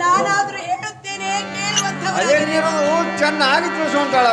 ನಾನಾದ್ರೂ ಹೇಳುತ್ತೇನೆ ಅದೇನಿರೋದು ಚೆನ್ನಾಗಿ ತಿಳಿಸುವಂತಾಳ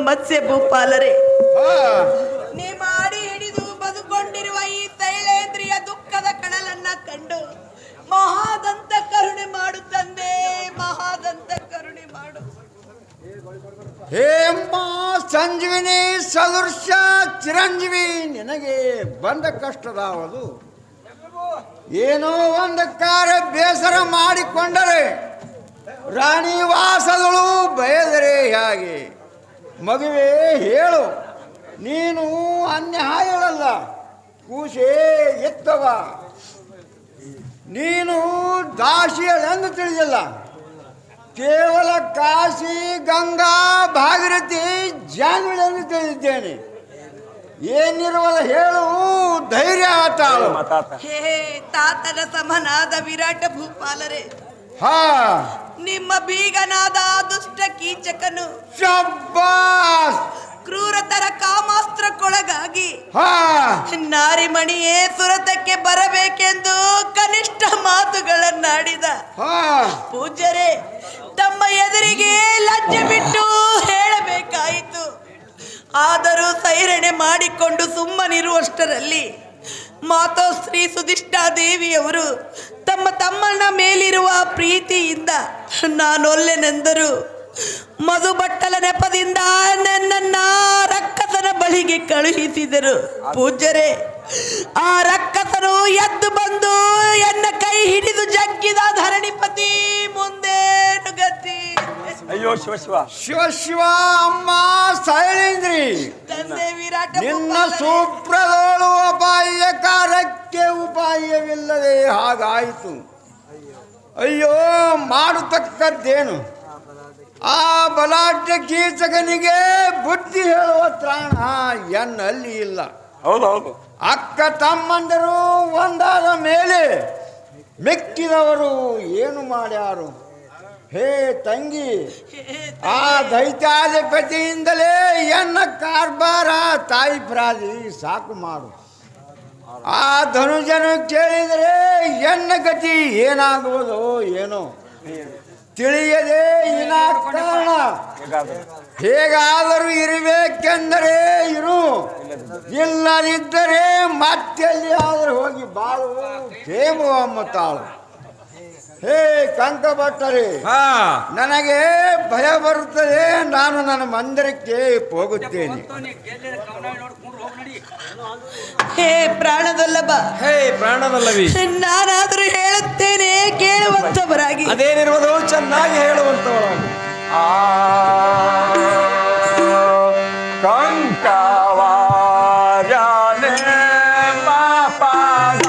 ಮತ್ಸ್ಯ ಭೂಪಾಲರೇ, ನೀ ಮಾಡಿ ಹಿಡಿದು ಬದುಕೊಂಡಿರುವ ಈ ತೈಲೇಂದ್ರಿಯ ದುಃಖದ ಕಡಲನ್ನ ಕಂಡು ಮಹಾದಂತ ಕರುಣೆ ಮಾಡು ತಂದೆ, ಮಹಾದಂತ ಕರುಣೆ ಮಾಡು. ಹೇಮ್ಮ ಸಂಜೀವಿನಿ ಸದೃಶ ಚಿರಂಜೀವಿ, ನಿನಗೆ ಬಂದ ಕಷ್ಟದಾವದು. ಏನೋ ಒಂದು ಕಾರ್ಯ ಬೇಸರ ಮಾಡಿಕೊಂಡರೆ ರಾಣಿವಾಸಗಳು ಬಯದರೆ ಹೇಗೆ? ಮಗುವೆ ಹೇಳು, ನೀನು ಅನ್ಯಾಯಗಳಲ್ಲ, ಕೂಸೆ ಎತ್ತವ. ನೀನು ದಾಸಿಯಳೆಂದು ತಿಳಿದಿಲ್ಲ, ಕೇವಲ ಕಾಶಿ ಗಂಗಾ ಭಾಗೀರಥಿ ಜಾನ್ವಿಳೆಂದು ತಿಳಿದಿದ್ದೇನೆ. ಏನಿರುವಲ್ಲ ಹೇಳು, ಧೈರ್ಯ ತಾಳು. ಹೇ ತಾತನ ಸಮನಾದ ವಿರಾಟ ಭೂಪಾಲರೇ, ನಿಮ್ಮ ಬೀಗನಾದ ದುಷ್ಟ ಕೀಚಕನು ಶಬ್ಬಾಸ್ ಕ್ರೂರತರ ಕಾಮಾಸ್ತ್ರಕ್ಕೊಳಗಾಗಿ ಹಾ ನಾರಿಮಣಿಯೇ ಸುರತಕ್ಕೆ ಬರಬೇಕೆಂದು ಕನಿಷ್ಠ ಮಾತುಗಳನ್ನಾಡಿದ ಹಾ ಪೂಜ್ಯರೇ, ತಮ್ಮ ಎದುರಿಗೆ ಲಜ್ಜೆ ಬಿಟ್ಟು ಹೇಳಬೇಕಾಯಿತು. ಆದರೂ ಸೈರಣೆ ಮಾಡಿಕೊಂಡು ಸುಮ್ಮನಿರುವಷ್ಟರಲ್ಲಿ ಮಾತೋಶ್ರೀ ಸುಧಿಷ್ಠಾ ದೇವಿಯವರು ತಮ್ಮ ತಮ್ಮನ ಮೇಲಿರುವ ಪ್ರೀತಿಯಿಂದ ನಾನೊಲ್ಲೆನೆಂದರು ಮಧುಬಟ್ಟಲ ನೆಪದಿಂದ ನನ್ನನ್ನ ರಕ್ಕಸನ ಬಳಿಗೆ ಕಳುಹಿಸಿದರು. ಪೂಜ್ಯರೇ, ಆ ರಕ್ಕಸನು ಎದ್ದು ಬಂದು ಎನ್ನ ಕೈ ಹಿಡಿದು ಜಗ್ಗಿದ ಧರಣಿಪತಿ ಮುಂದೇನು ಗತಿ. ಅಯ್ಯೋ ಶಿವ ಶಿವ ಶಿವ ಶಿವ. ಅಮ್ಮ ಶೈಲೇಂದ್ರಿ, ತಂದೆ ವಿರಾಟ ನಿನ್ನ ಸೂಪ್ರದೋಳು ಅಪಾಯ ಕಾರ್ಯಕ್ಕೆ ಉಪಾಯವಿಲ್ಲದೆ ಹಾಗಾಯಿತು. ಅಯ್ಯೋ, ಮಾಡತಕ್ಕದ್ದೇನು? ಆ ಬಲಾಢ್ಯ ಕೀಚಕನಿಗೆ ಬುದ್ಧಿ ಹೇಳುವ ತ್ರಾಣ ಎನ್ನಲ್ಲಿ ಇಲ್ಲ. ಹೌದು ಅಕ್ಕ ತಮ್ಮಂದರು ಒಂದಾದ ಮೇಲೆ ಮೆಕ್ಕಿದವರು ಏನು ಮಾಡ್ಯಾರು? ಹೇ ತಂಗಿ, ಆ ದೈತ್ಯಾಧಿಪತಿಯಿಂದಲೇ ಎನ್ನ ಕಾರ್ಬಾರ ತಾಯಿ ಪ್ರಾದಿ ಸಾಕು ಮಾಡು. ಆ ಧನುಜನು ಕೇಳಿದರೆ ಎನ್ನ ಗತಿ ಏನಾಗುವುದೋ ಏನೋ ತಿಳಿಯದೆ ವಿನಾಕಾರಣ ಹೇಗಾದರೂ ಇರಬೇಕೆಂದರೆ ಇರು, ಇಲ್ಲದಿದ್ದರೆ ಮತ್ತೆಲ್ಲಿ ಆದರೂ ಹೋಗಿ ಬಾಳು ಕ್ಷೇಮವಮ್ಮ ತಾಳು. ಹೇ ಕಂಕಭಟ್ಟರೇ, ನನಗೆ ಭಯ ಬರುತ್ತದೆ. ನಾನು ನನ್ನ ಮಂದಿರಕ್ಕೆ ಹೋಗುತ್ತೇನೆ. ಹೇ ಪ್ರಾಣದಲ್ಲಭ, ಹೇ ಪ್ರಾಣದಲ್ಲವಿ, ನಾನಾದರೂ ಹೇಳುತ್ತೇನೆ ಕೇಳುವಂತವರಾಗಿ. ಅದೇನಿರುವುದು ಚೆನ್ನಾಗಿ ಹೇಳುವಂತವಳು. ಕಂಕವಾರನೆ ಮಾಪಾದ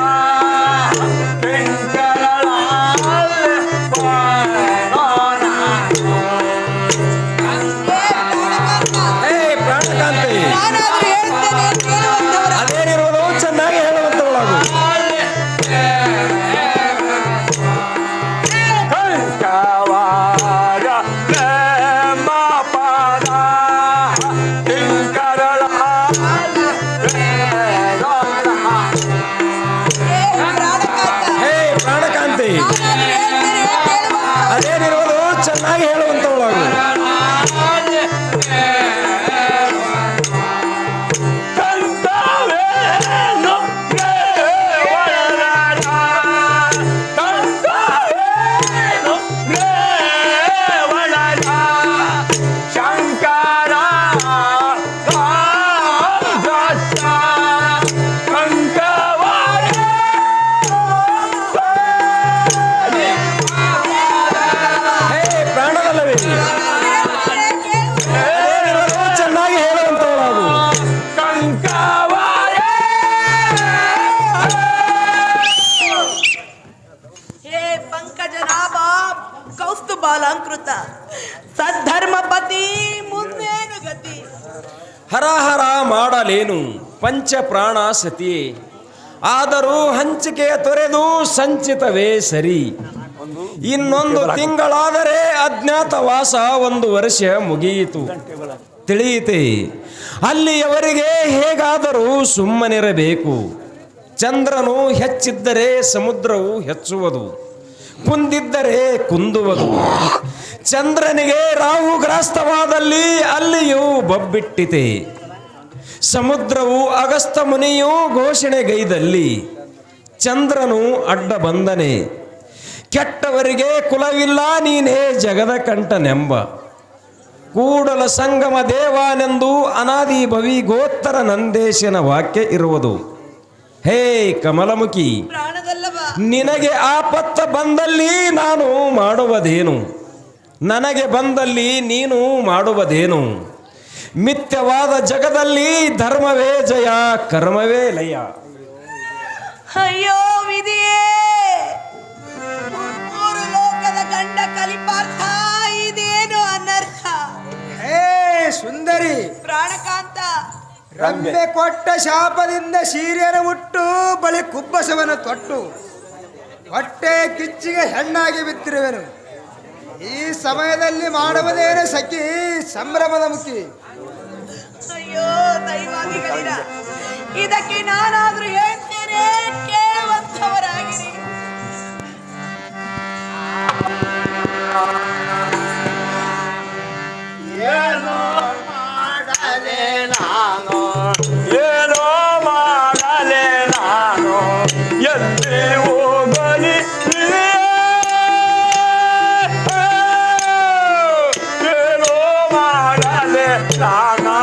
ಹೇ ಪ್ರಾಣಕಾಂತಿ, ನಾನಾದರೂ ಹೇಳುತ್ತೇನೆ ಕೇಳುವಂತವರಾಗಿ. ಅದೇನಿರುವುದು ಚೆನ್ನಾಗಿ ಹೇಳುವಂತವಳು. ಹೇ ಪ್ರಾಣಕಾಂತಿ, ಅದೇನಿರುವುದು ಚೆನ್ನಾಗಿ ಹೇಳುವಂತವಳು. ಬಾಲಾಂಕೃತ ಸದ್ಧರ್ಮಪತಿ ಮುಂದೇನು ಗತಿ. ಹರಹರ ಮಾಡಲೇನು ಪಂಚಪ್ರಾಣ ಸತಿಯೇ, ಆದರೂ ಹಂಚಿಕೆಯ ತೊರೆದು ಸಂಚಿತವೇ ಸರಿ. ಇನ್ನೊಂದು ತಿಂಗಳಾದರೆ ಅಜ್ಞಾತವಾಸ 1 ವರ್ಷ ಮುಗಿಯಿತು ತಿಳಿಯಿತೆ. ಅಲ್ಲಿಯವರೆಗೆ ಹೇಗಾದರೂ ಸುಮ್ಮನಿರಬೇಕು. ಚಂದ್ರನು ಹೆಚ್ಚಿದ್ದರೆ ಸಮುದ್ರವು ಹೆಚ್ಚುವುದು, ಕುಂದಿದ್ದರೆ ಕುಂದುವುದು. ಚಂದ್ರನಿಗೆ ರಾಹುಗ್ರಸ್ತವಾದಲ್ಲಿ ಅಲ್ಲಿಯೂ ಬಬ್ಬಿಟ್ಟಿತೆ. ಸಮುದ್ರವು ಅಗಸ್ತ ಮುನಿಯು ಘೋಷಣೆಗೈದಲ್ಲಿ ಚಂದ್ರನು ಅಡ್ಡ ಬಂದನೆ. ಕೆಟ್ಟವರಿಗೆ ಕುಲವಿಲ್ಲ ನೀನೇ ಜಗದ ಕಂಠನೆಂಬ ಕೂಡಲ ಸಂಗಮ ದೇವಾನೆಂದು ಅನಾದಿ ಭವಿ ಗೋತ್ತರ ನಂದೇಶನ ವಾಕ್ಯ ಇರುವುದು. ಹೇ ಕಮಲಮುಖಿ, ನಿನಗೆ ಆಪತ್ತ ಬಂದಲ್ಲಿ ನಾನು ಮಾಡುವುದೇನು? ನನಗೆ ಬಂದಲ್ಲಿ ನೀನು ಮಾಡುವುದೇನು? ಮಿಥ್ಯವಾದ ಜಗದಲ್ಲಿ ಧರ್ಮವೇ ಜಯ, ಕರ್ಮವೇ ಲಯ. ಅಯ್ಯೋ ವಿಧಿಯೇ, 3 ಲೋಕದ ಗಂಡ ಕಲಿಪಾರ್ಥ, ಇದೇನು ಅನರ್ಥ. ಹೇ ಸುಂದರಿ, ಪ್ರಾಣಕಾಂತ, ರಂಬೆ ಕೊಟ್ಟ ಶಾಪದಿಂದ ಸೀರೆಯನ್ನು ಉಟ್ಟು ಬಳಿ ಕುಬ್ಬಸವನ್ನು ತೊಟ್ಟು ಹೊಟ್ಟೆ ಕಿಚ್ಚಿಗೆ ಹೆಣ್ಣಾಗಿ ಬಿತ್ತಿರುವೆನು. ಈ ಸಮಯದಲ್ಲಿ ಮಾಡುವುದೇನು ಸಖಿ ಸಂಭ್ರಮದ ಮುಖಿ? ಅಯ್ಯೋ ದೈವಾದಿಗಳಿರ ಇದಕ್ಕೆ ನಾನಾದ್ರೂ ಹೇಳ್ತೇನೆ, ಕೇಳುವಂಥವರಾಗಿರಿ. ಏನೋ ಮಾಡಲೆ ನಾನು, ಏನೋ ಮಾಡಲೆ ನಾನು, ಎಲ್ಲಿ ಹೋಗಲಿ ಏನೋ ಮಾಡಲೆ ನಾನು.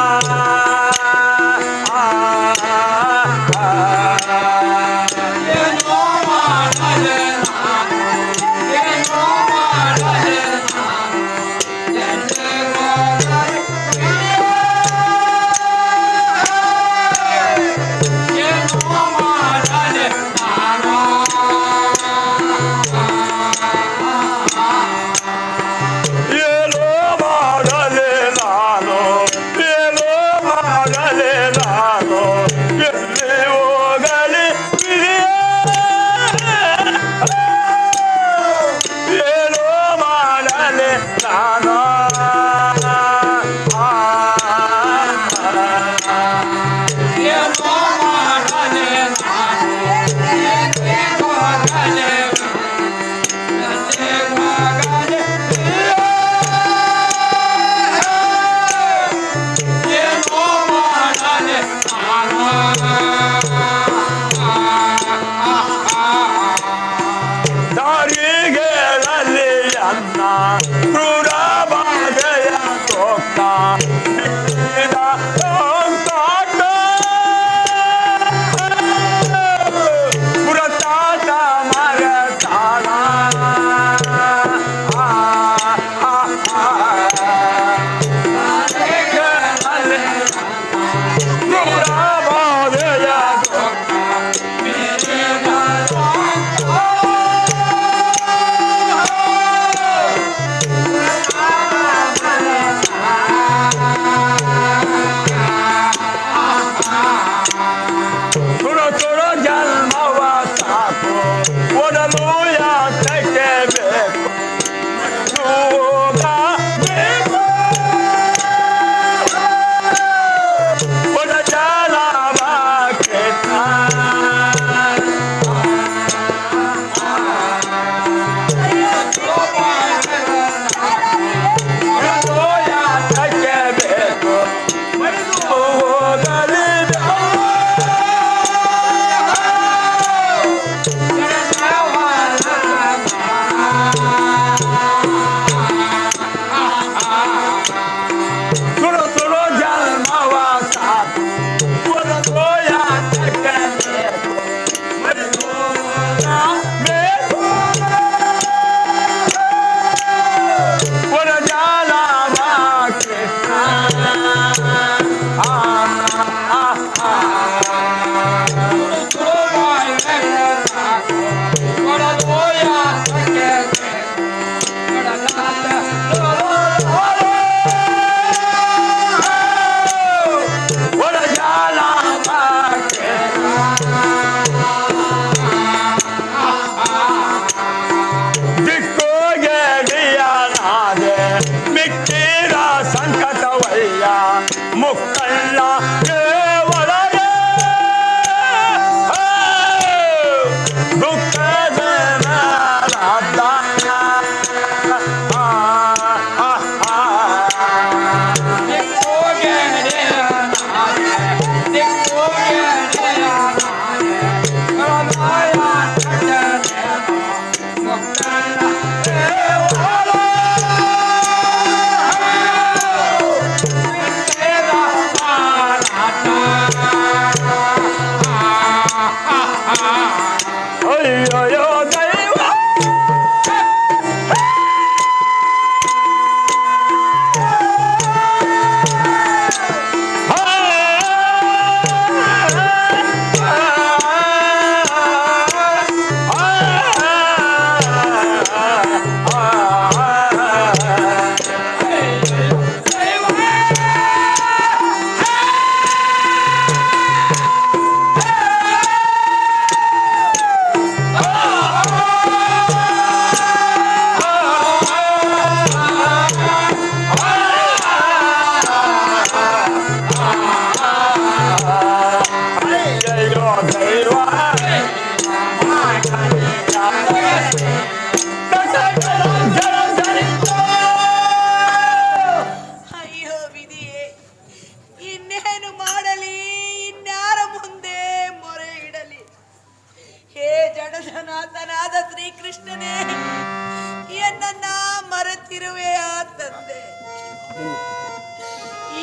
ಕಾಯುತ್ತಿರುವೆಯ ತಂದೆ?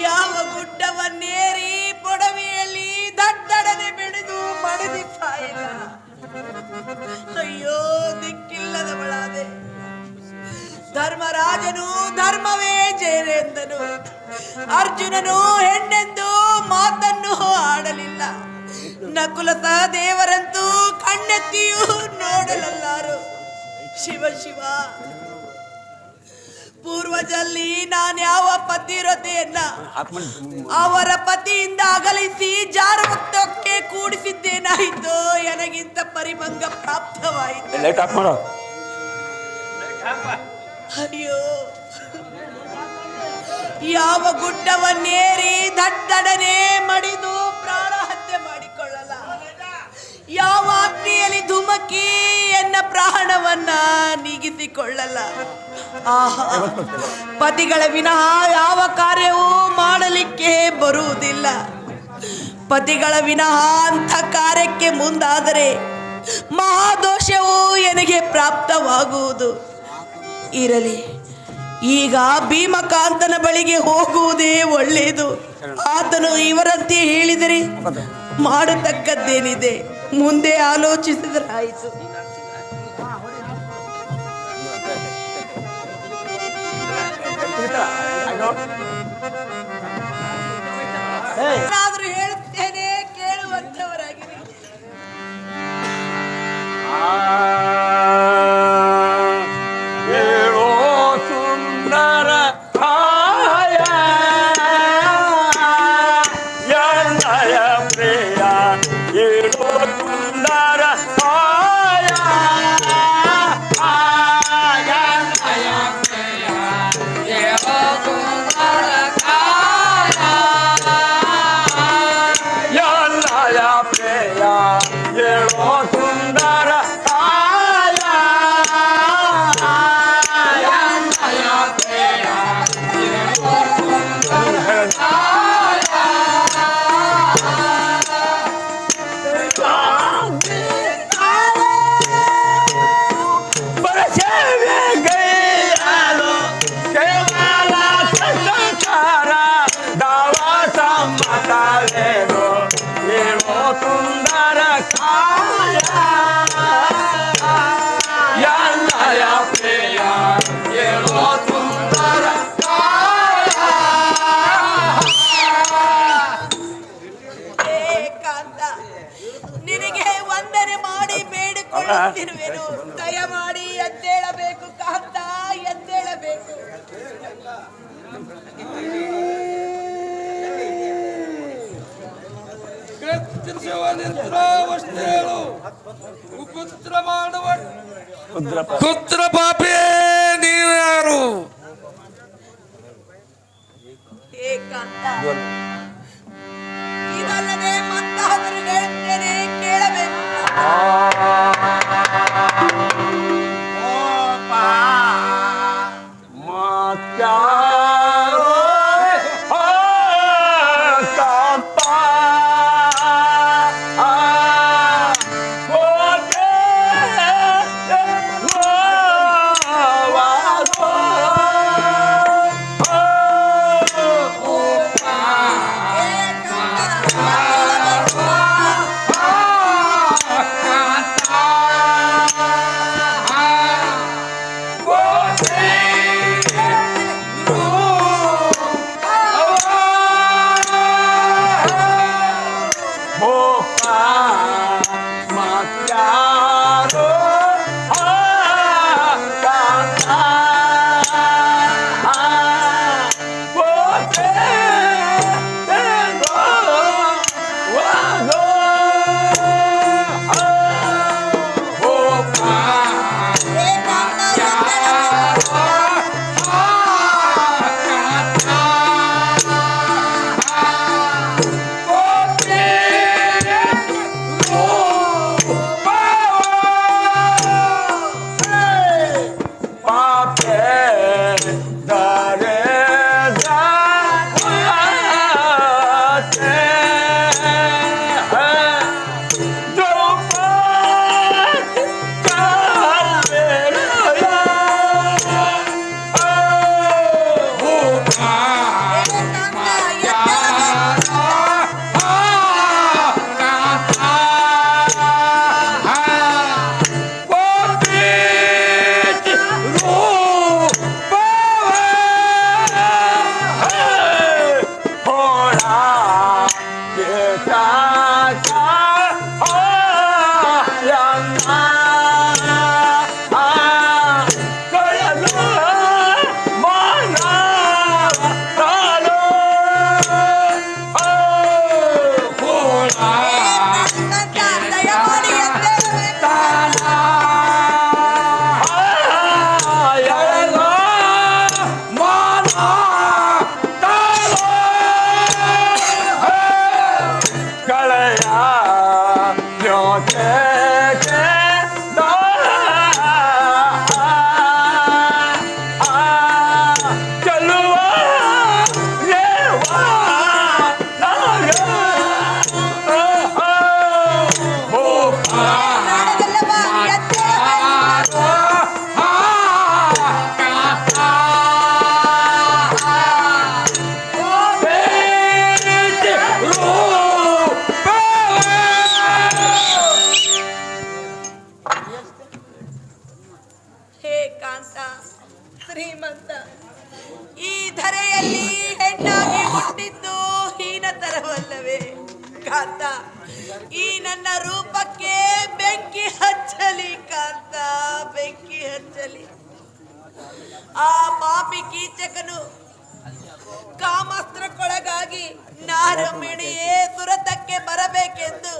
ಯಾವ ಗುಡ್ಡವನ್ನೇರಿ ಪೊಡವೆಯಲ್ಲಿ ದಡ್ಡಡನೆ ಬೆಳೆದು ಮಡದಿ ಸಾಯಿಲ್ಲ. ಅಯ್ಯೋ ದಿಕ್ಕಿಲ್ಲದವಳಾದೆ. ಧರ್ಮರಾಜನು ಧರ್ಮವೇ ಜಯರೆಂದನು. ಅರ್ಜುನನು ಹೆಣ್ಣೆಂದು ಮಾತನ್ನು ಆಡಲಿಲ್ಲ. ನಕುಲ ಸಹದೇವರಂತೂ ಕಣ್ಣೆತ್ತಿಯೂ ನೋಡಲಲ್ಲಾರು. ಶಿವ ಶಿವ, ಪೂರ್ವಜಲ್ಲಿ ನಾನ್ಯಾವ ಪತಿವ್ರತೆಯನ್ನ ಅವರ ಪತಿಯಿಂದ ಅಗಲಿಸಿ ಜಾರವತ್ತಕ್ಕೆ ಕೂಡಿಸಿದ್ದೇನಾಯಿತೋ ನನಗಿಂತ ಪರಿಭಂಗ ಪ್ರಾಪ್ತವಾಯಿತು. ಅಯ್ಯೋ, ಯಾವ ಗುಡ್ಡವನ್ನೇರಿ ದಡ್ಡಡನೆ ಮಡಿದು ಪ್ರಾಣ ಹತ್ಯೆ ಮಾಡಿಕೊಳ್ಳಲ್ಲ. ಯಾವ ಅಗ್ನಿಯಲ್ಲಿ ಧುಮಕಿ ಎನ್ನ ಪ್ರಾಣವನ್ನ ನೀಗಿಸಿಕೊಳ್ಳಲ್ಲ. ಆಹಾ, ಪತಿಗಳ ವಿನಃ ಯಾವ ಕಾರ್ಯವೂ ಮಾಡಲಿಕ್ಕೆ ಬರುವುದಿಲ್ಲ. ಪತಿಗಳ ವಿನಃ ಅಂಥ ಕಾರ್ಯಕ್ಕೆ ಮುಂದಾದರೆ ಮಹಾದೋಷವು ನನಗೆ ಪ್ರಾಪ್ತವಾಗುವುದು. ಇರಲಿ, ಈಗ ಭೀಮಕಾಂತನ ಬಳಿಗೆ ಹೋಗುವುದೇ ಒಳ್ಳೆಯದು. ಆತನು ಇವರಂತೆ ಹೇಳಿದರೆ ಮಾಡತಕ್ಕದ್ದೇನಿದೆ, ಮುಂದೆ ಆಲೋಚಿಸಿದರಾಯಿತು. ಏನಾದರೂ ಹೇಳುತ್ತೇನೆ, ಕೇಳುವಂತವರಾಗಿರಿ. ನಿನಗೆ ವಂದನೆ ಮಾಡಿ ಬೇಡಿಕೊಳ್ಳುತ್ತಿರುವೆನು. ದಯಮಾಡಿ ಎದ್ದೇಳಬೇಕು ಕಾಂತ, ಎದ್ದೇಳಬೇಕು. ಪುತ್ರ ಪಾಪೇ ನೀವು ಯಾರು? ಏಕಾಂತ, ಇದಲ್ಲದೆ ಮತ್ತಾದರೂ ಹೇಳ್ತೇನೆ, ಕೇಳಬೇಕು. Oh ಈ ಧರೆಯಲ್ಲಿ ಹೆಣ್ಣಾಗಿ ಹುಟ್ಟಿದ್ದು ಹೀನತರವಲ್ಲವೇ ಕಾಂತ? ಈ ನನ್ನ ರೂಪಕ್ಕೆ ಬೆಂಕಿ ಹಚ್ಚಲಿ ಕಾಂತ, ಬೆಂಕಿ ಹಚ್ಚಲಿ. ಆ ಪಾಪಿ ಕೀಚಕನು ಕಾಮಾಸ್ತ್ರಕ್ಕೊಳಗಾಗಿ ನಾನು ಮಿಣಿಯೇ ಸುರತಕ್ಕೆ ಬರಬೇಕೆಂದು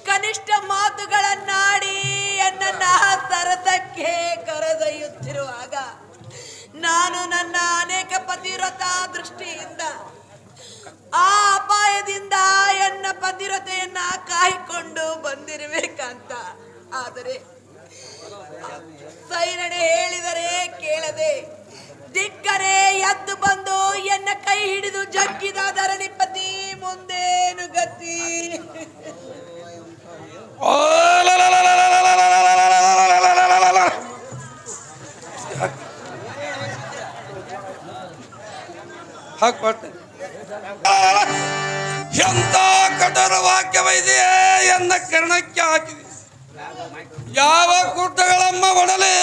ಕನಿಷ್ಠ ಮಾತುಗಳನ್ನಾಡಿ ಎನ್ನ ಸರಸಕ್ಕೆ ಕರೆದೊಯ್ಯುತ್ತಿರುವಾಗ ನಾನು ನನ್ನ ಅನೇಕ ಪತಿವ್ರತ ದೃಷ್ಟಿಯಿಂದ ಆ ಅಪಾಯದಿಂದ ಎನ್ನ ಪತಿವ್ರತೆಯನ್ನ ಕಾಯ್ಕೊಂಡು ಬಂದಿರಬೇಕಂತ. ಆದರೆ ಸೈರಣೆ ಹೇಳಿದರೆ ಕೇಳದೆ ದಿಕ್ಕರೆ ಎದ್ದು ಬಂದು ಎನ್ನ ಕೈ ಹಿಡಿದು ಜಗ್ಗಿದ ಧರಣಿಪತಿ ಮುಂದೇನು ಗತಿ? ಎಂತ ಕಠೋರ ವಾಕ್ಯವೈದೆಯೇ ಎನ್ನ ಕರ್ಣಕ್ಕೆ ಹಾಕಿದೆ. ಯಾವ ಗುಡ್ಡಗಳಮ್ಮ ಒಡಲೆ,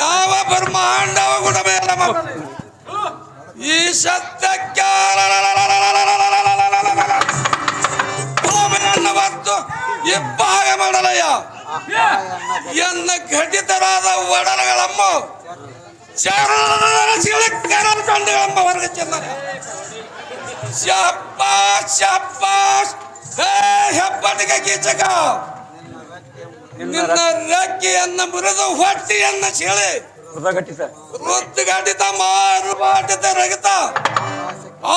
ಯಾವ ಬ್ರಹ್ಮಾಂಡವ ಗುಡ ಮೇಲೆ ಮಗಳೆ. ಈ ಸತ್ಯಕ್ಕೆ ಭೂಮಿಯನ್ನು ಹೊತ್ತು ಇಬ್ಬಾಗ ಮಾಡಲಯ್ಯ. ಎನ್ನ ಘಟಿತರಾದ ಒಡಲಗಳಮ್ಮ ಕಂಡುಗಳಮ್ಮ ಹೊರಗೆ ಚೆನ್ನ. ಶಾಬಾಷ್ ಶಾಬಾಷ್ ಹೆಬ್ಬಟ್ಟಿಗೆ ಕೀಚಕ, ನಿನ್ನ ರೆಕ್ಕೆಯನ್ನ ಮುರಿದು ಹೊಟ್ಟಿಯನ್ನ ಸೀಳಿ ವೃತ್ತಿಗಟ್ಟಿತ ಮಾರುಬಾಟಿತ ರಗಿತ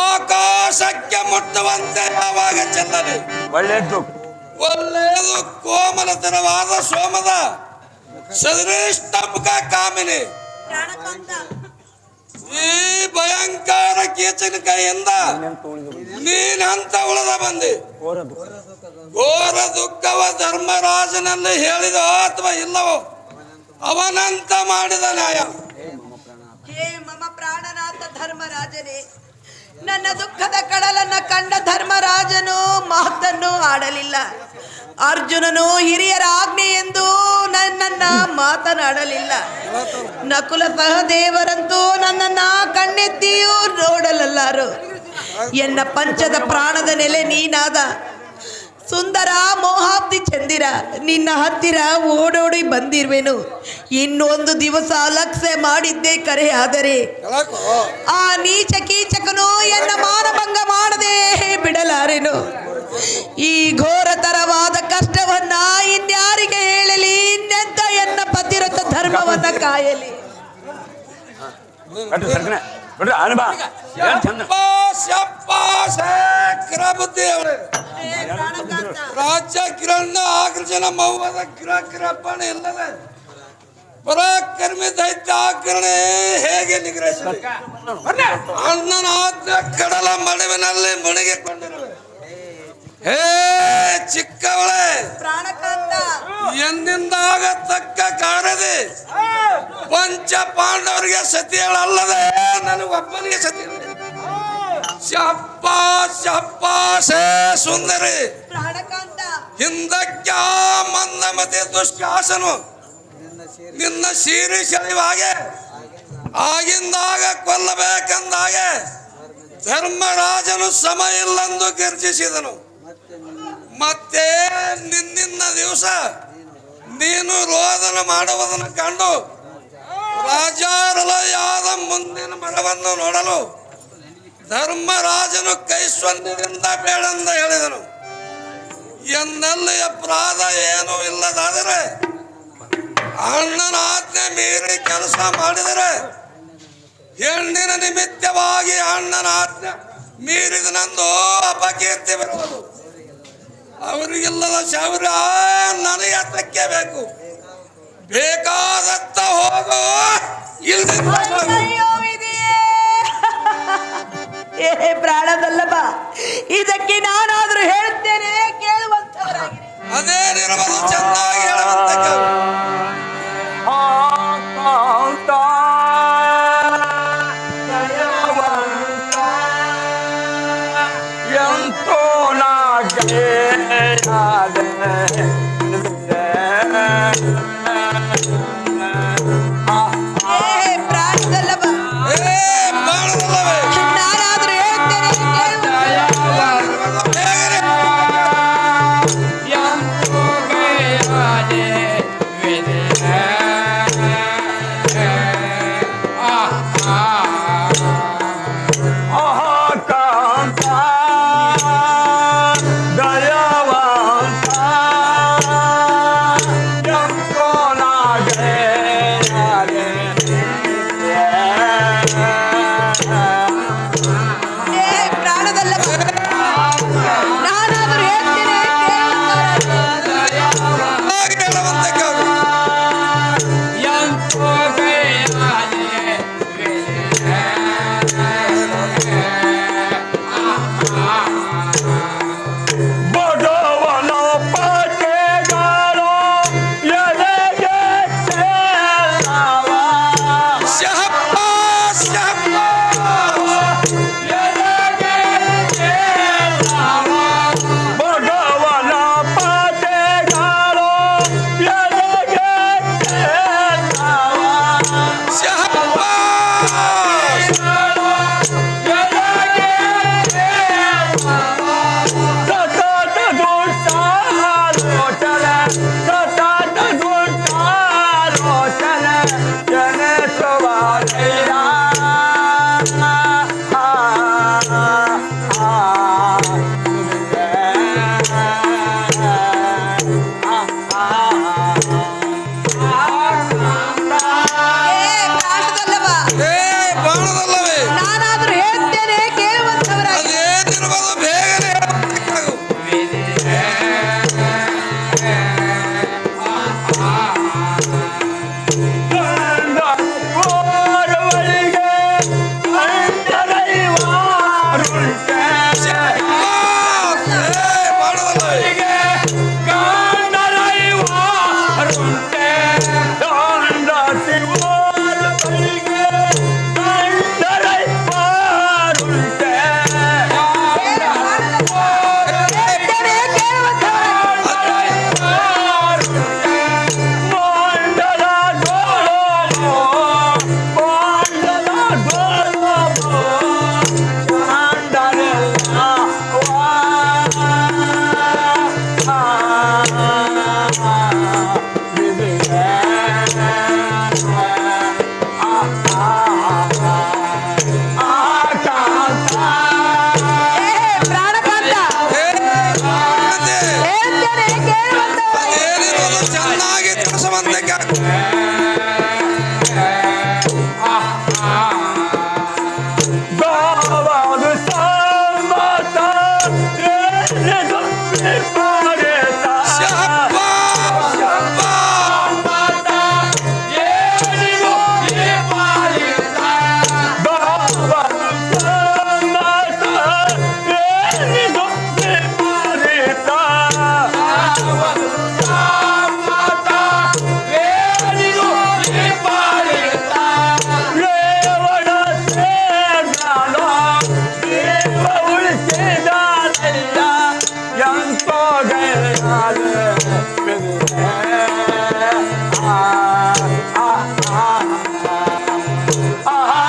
ಆಕಾಶಕ್ಕೆ ಮುಟ್ಟುವಂತೆ ಯಾವಾಗ ಚೆಲ್ಲಲಿ. ಒಳ್ಳೆಯದು ಒಳ್ಳೆಯದು ಕೋಮಲತರವಾದ ಸೋಮದ ಸದೃಷ್ಟ ಮುಖ ಕಾಮಿನಿ. ಈ ಭಯಂಕರ ಕೀಚನ ಕೈಯಿಂದ ನೀನಂತ ಉಳಿದ ಬಂದಿ. ಘೋರ ದುಃಖವ ಧರ್ಮರಾಜನಲ್ಲಿ ಹೇಳಿದ ಅಥವಾ ಇಲ್ಲವೋ ಅವನಂತ ಮಾಡಿದ ನ್ಯಾಯ. ಹೇ ಮಮ ಪ್ರಾಣನಾಥ ಧರ್ಮರಾಜನೇ, ನನ್ನ ದುಃಖದ ಕಡಲನ್ನ ಕಂಡ ಧರ್ಮರಾಜನು ಮಾತನ್ನು ಆಡಲಿಲ್ಲ. ಅರ್ಜುನನು ಹಿರಿಯರ ಆಜ್ಞೆ ಎಂದು ನನ್ನನ್ನ ಮಾತನಾಡಲಿಲ್ಲ. ನಕುಲ ಸಹದೇವರಂತೂ ನನ್ನನ್ನ ಕಣ್ಣೆತ್ತಿಯೂ ನೋಡಲಲ್ಲಾರು. ಎನ್ನ ಪಂಚದ ಪ್ರಾಣದ ನೆಲೆ ನೀನಾದ ಸುಂದರ ಮೋಹಾಬ್ದಿ ಚಂದಿರ, ನಿನ್ನ ಹತ್ತಿರ ಓಡೋಡಿ ಬಂದಿರುವೆನು. ಇನ್ನೊಂದು ದಿವಸ ಲಕ್ಷ್ಯ ಮಾಡಿದ್ದೆ ಕರೆ, ಆದರೆ ಆ ನೀಚ ಕೀಚಕನು ಎನ್ನ ಮಾನಭಂಗ ಮಾಡದೆ ಬಿಡಲಾರೆನು. ಈ ಘೋರತರವಾದ ಕಷ್ಟವನ್ನ ಇನ್ಯಾರಿಗೆ ಹೇಳಲಿ? ಇನ್ನೆಂತ ಎನ್ನ ಪತಿರಥ ಧರ್ಮವನ್ನ ಕಾಯಲಿ? ರಾಜ್ಯ ಕಿರಣ ಆಕರ್ಷಣ ಮೌವದ ಕಿರಪ್ಪಣ ಇಲ್ಲದ ಪರಾಕರ್ಮಿ ದೈತ್ಯ ಆಕರಣೆ ಹೇಗೆ ನಿಗ್ರಹಿಸಲಿ? ಅಣ್ಣನ ಆಜ್ಞೆ ಕಡಲ ಮಡುವಿನಲ್ಲಿ ಮುಳುಗಿಕೊಂಡಿರುವೆ. ಹೇ ಚಿಕ್ಕವಳೆ, ಎಂದಿಂದಾಗ ತಕ್ಕ ಕಾರದೆ ಪಂಚ ಪಾಂಡವರಿಗೆ ಸತಿಯಳಲ್ಲದೆ ನನಗೊಬ್ಬನಿಗೆ ಸತಿ. ಶಪ್ಪಾಸ್ ಶಪ್ಪಾಸೇ ಸುಂದರಿ, ಹಿಂದಕ್ಕೆ ಮಂದಮತಿ ದುಷ್ಟಾಸನು ನಿನ್ನ ಸೀರಿ ಸೆಳೆಯುವಾಗೆ ಆಗಿಂದಾಗ ಕೊಲ್ಲಬೇಕೆಂದಾಗೆ ಧರ್ಮರಾಜನು ಸಮ ಇಲ್ಲೆಂದು ಗರ್ಜಿಸಿದನು. ಮತ್ತೆ ನಿನ್ನ ದಿವಸ ನೀನು ರೋದನ ಮಾಡುವುದನ್ನು ಕಂಡು ರಾಜಾರಲಯಾದ ಮುಂದಿನ ಮರವನ್ನು ನೋಡಲು ಧರ್ಮರಾಜನು ಕೈಸ್ವನ್ಯದಿಂದ ಬೇಡಂದ ಹೇಳಿದನು. ಎನ್ನಲ್ಲಿ ಅಪರಾಧ ಏನೂ ಇಲ್ಲದಾದರೆ ಅಣ್ಣನ ಆಜ್ಞೆ ಮೀರಿ ಕೆಲಸ ಮಾಡಿದರೆ ಹೆಣ್ಣಿನ ನಿಮಿತ್ತವಾಗಿ ಅಣ್ಣನ ಆಜ್ಞೆ ಮೀರಿದನೆಂದು ಅಪಕೀರ್ತಿ ಬರುವುದು. ಅವರಿಗಿಲ್ಲದ ಶೌರ್ಯ ನನಗೆ ಹತ್ತಕ್ಕೆ ಬೇಕು. ಬೇಕಾದತ್ತ ಹೋಗೋ ಏ ಪ್ರಾಣದಲ್ಲಬ, ಇದಕ್ಕೆ ನಾನಾದ್ರೂ ಹೇಳುತ್ತೇನೆ, ಕೇಳುವಂತವರಾಗಿರಿ. ಅದೇನಿರಬಹುದು ಚೆನ್ನಾಗಿ ಹೇಳುವಂತ ಎಂತೋ ನಾಗೆ ಪ್ರಾಣದಲ್ಲಬ,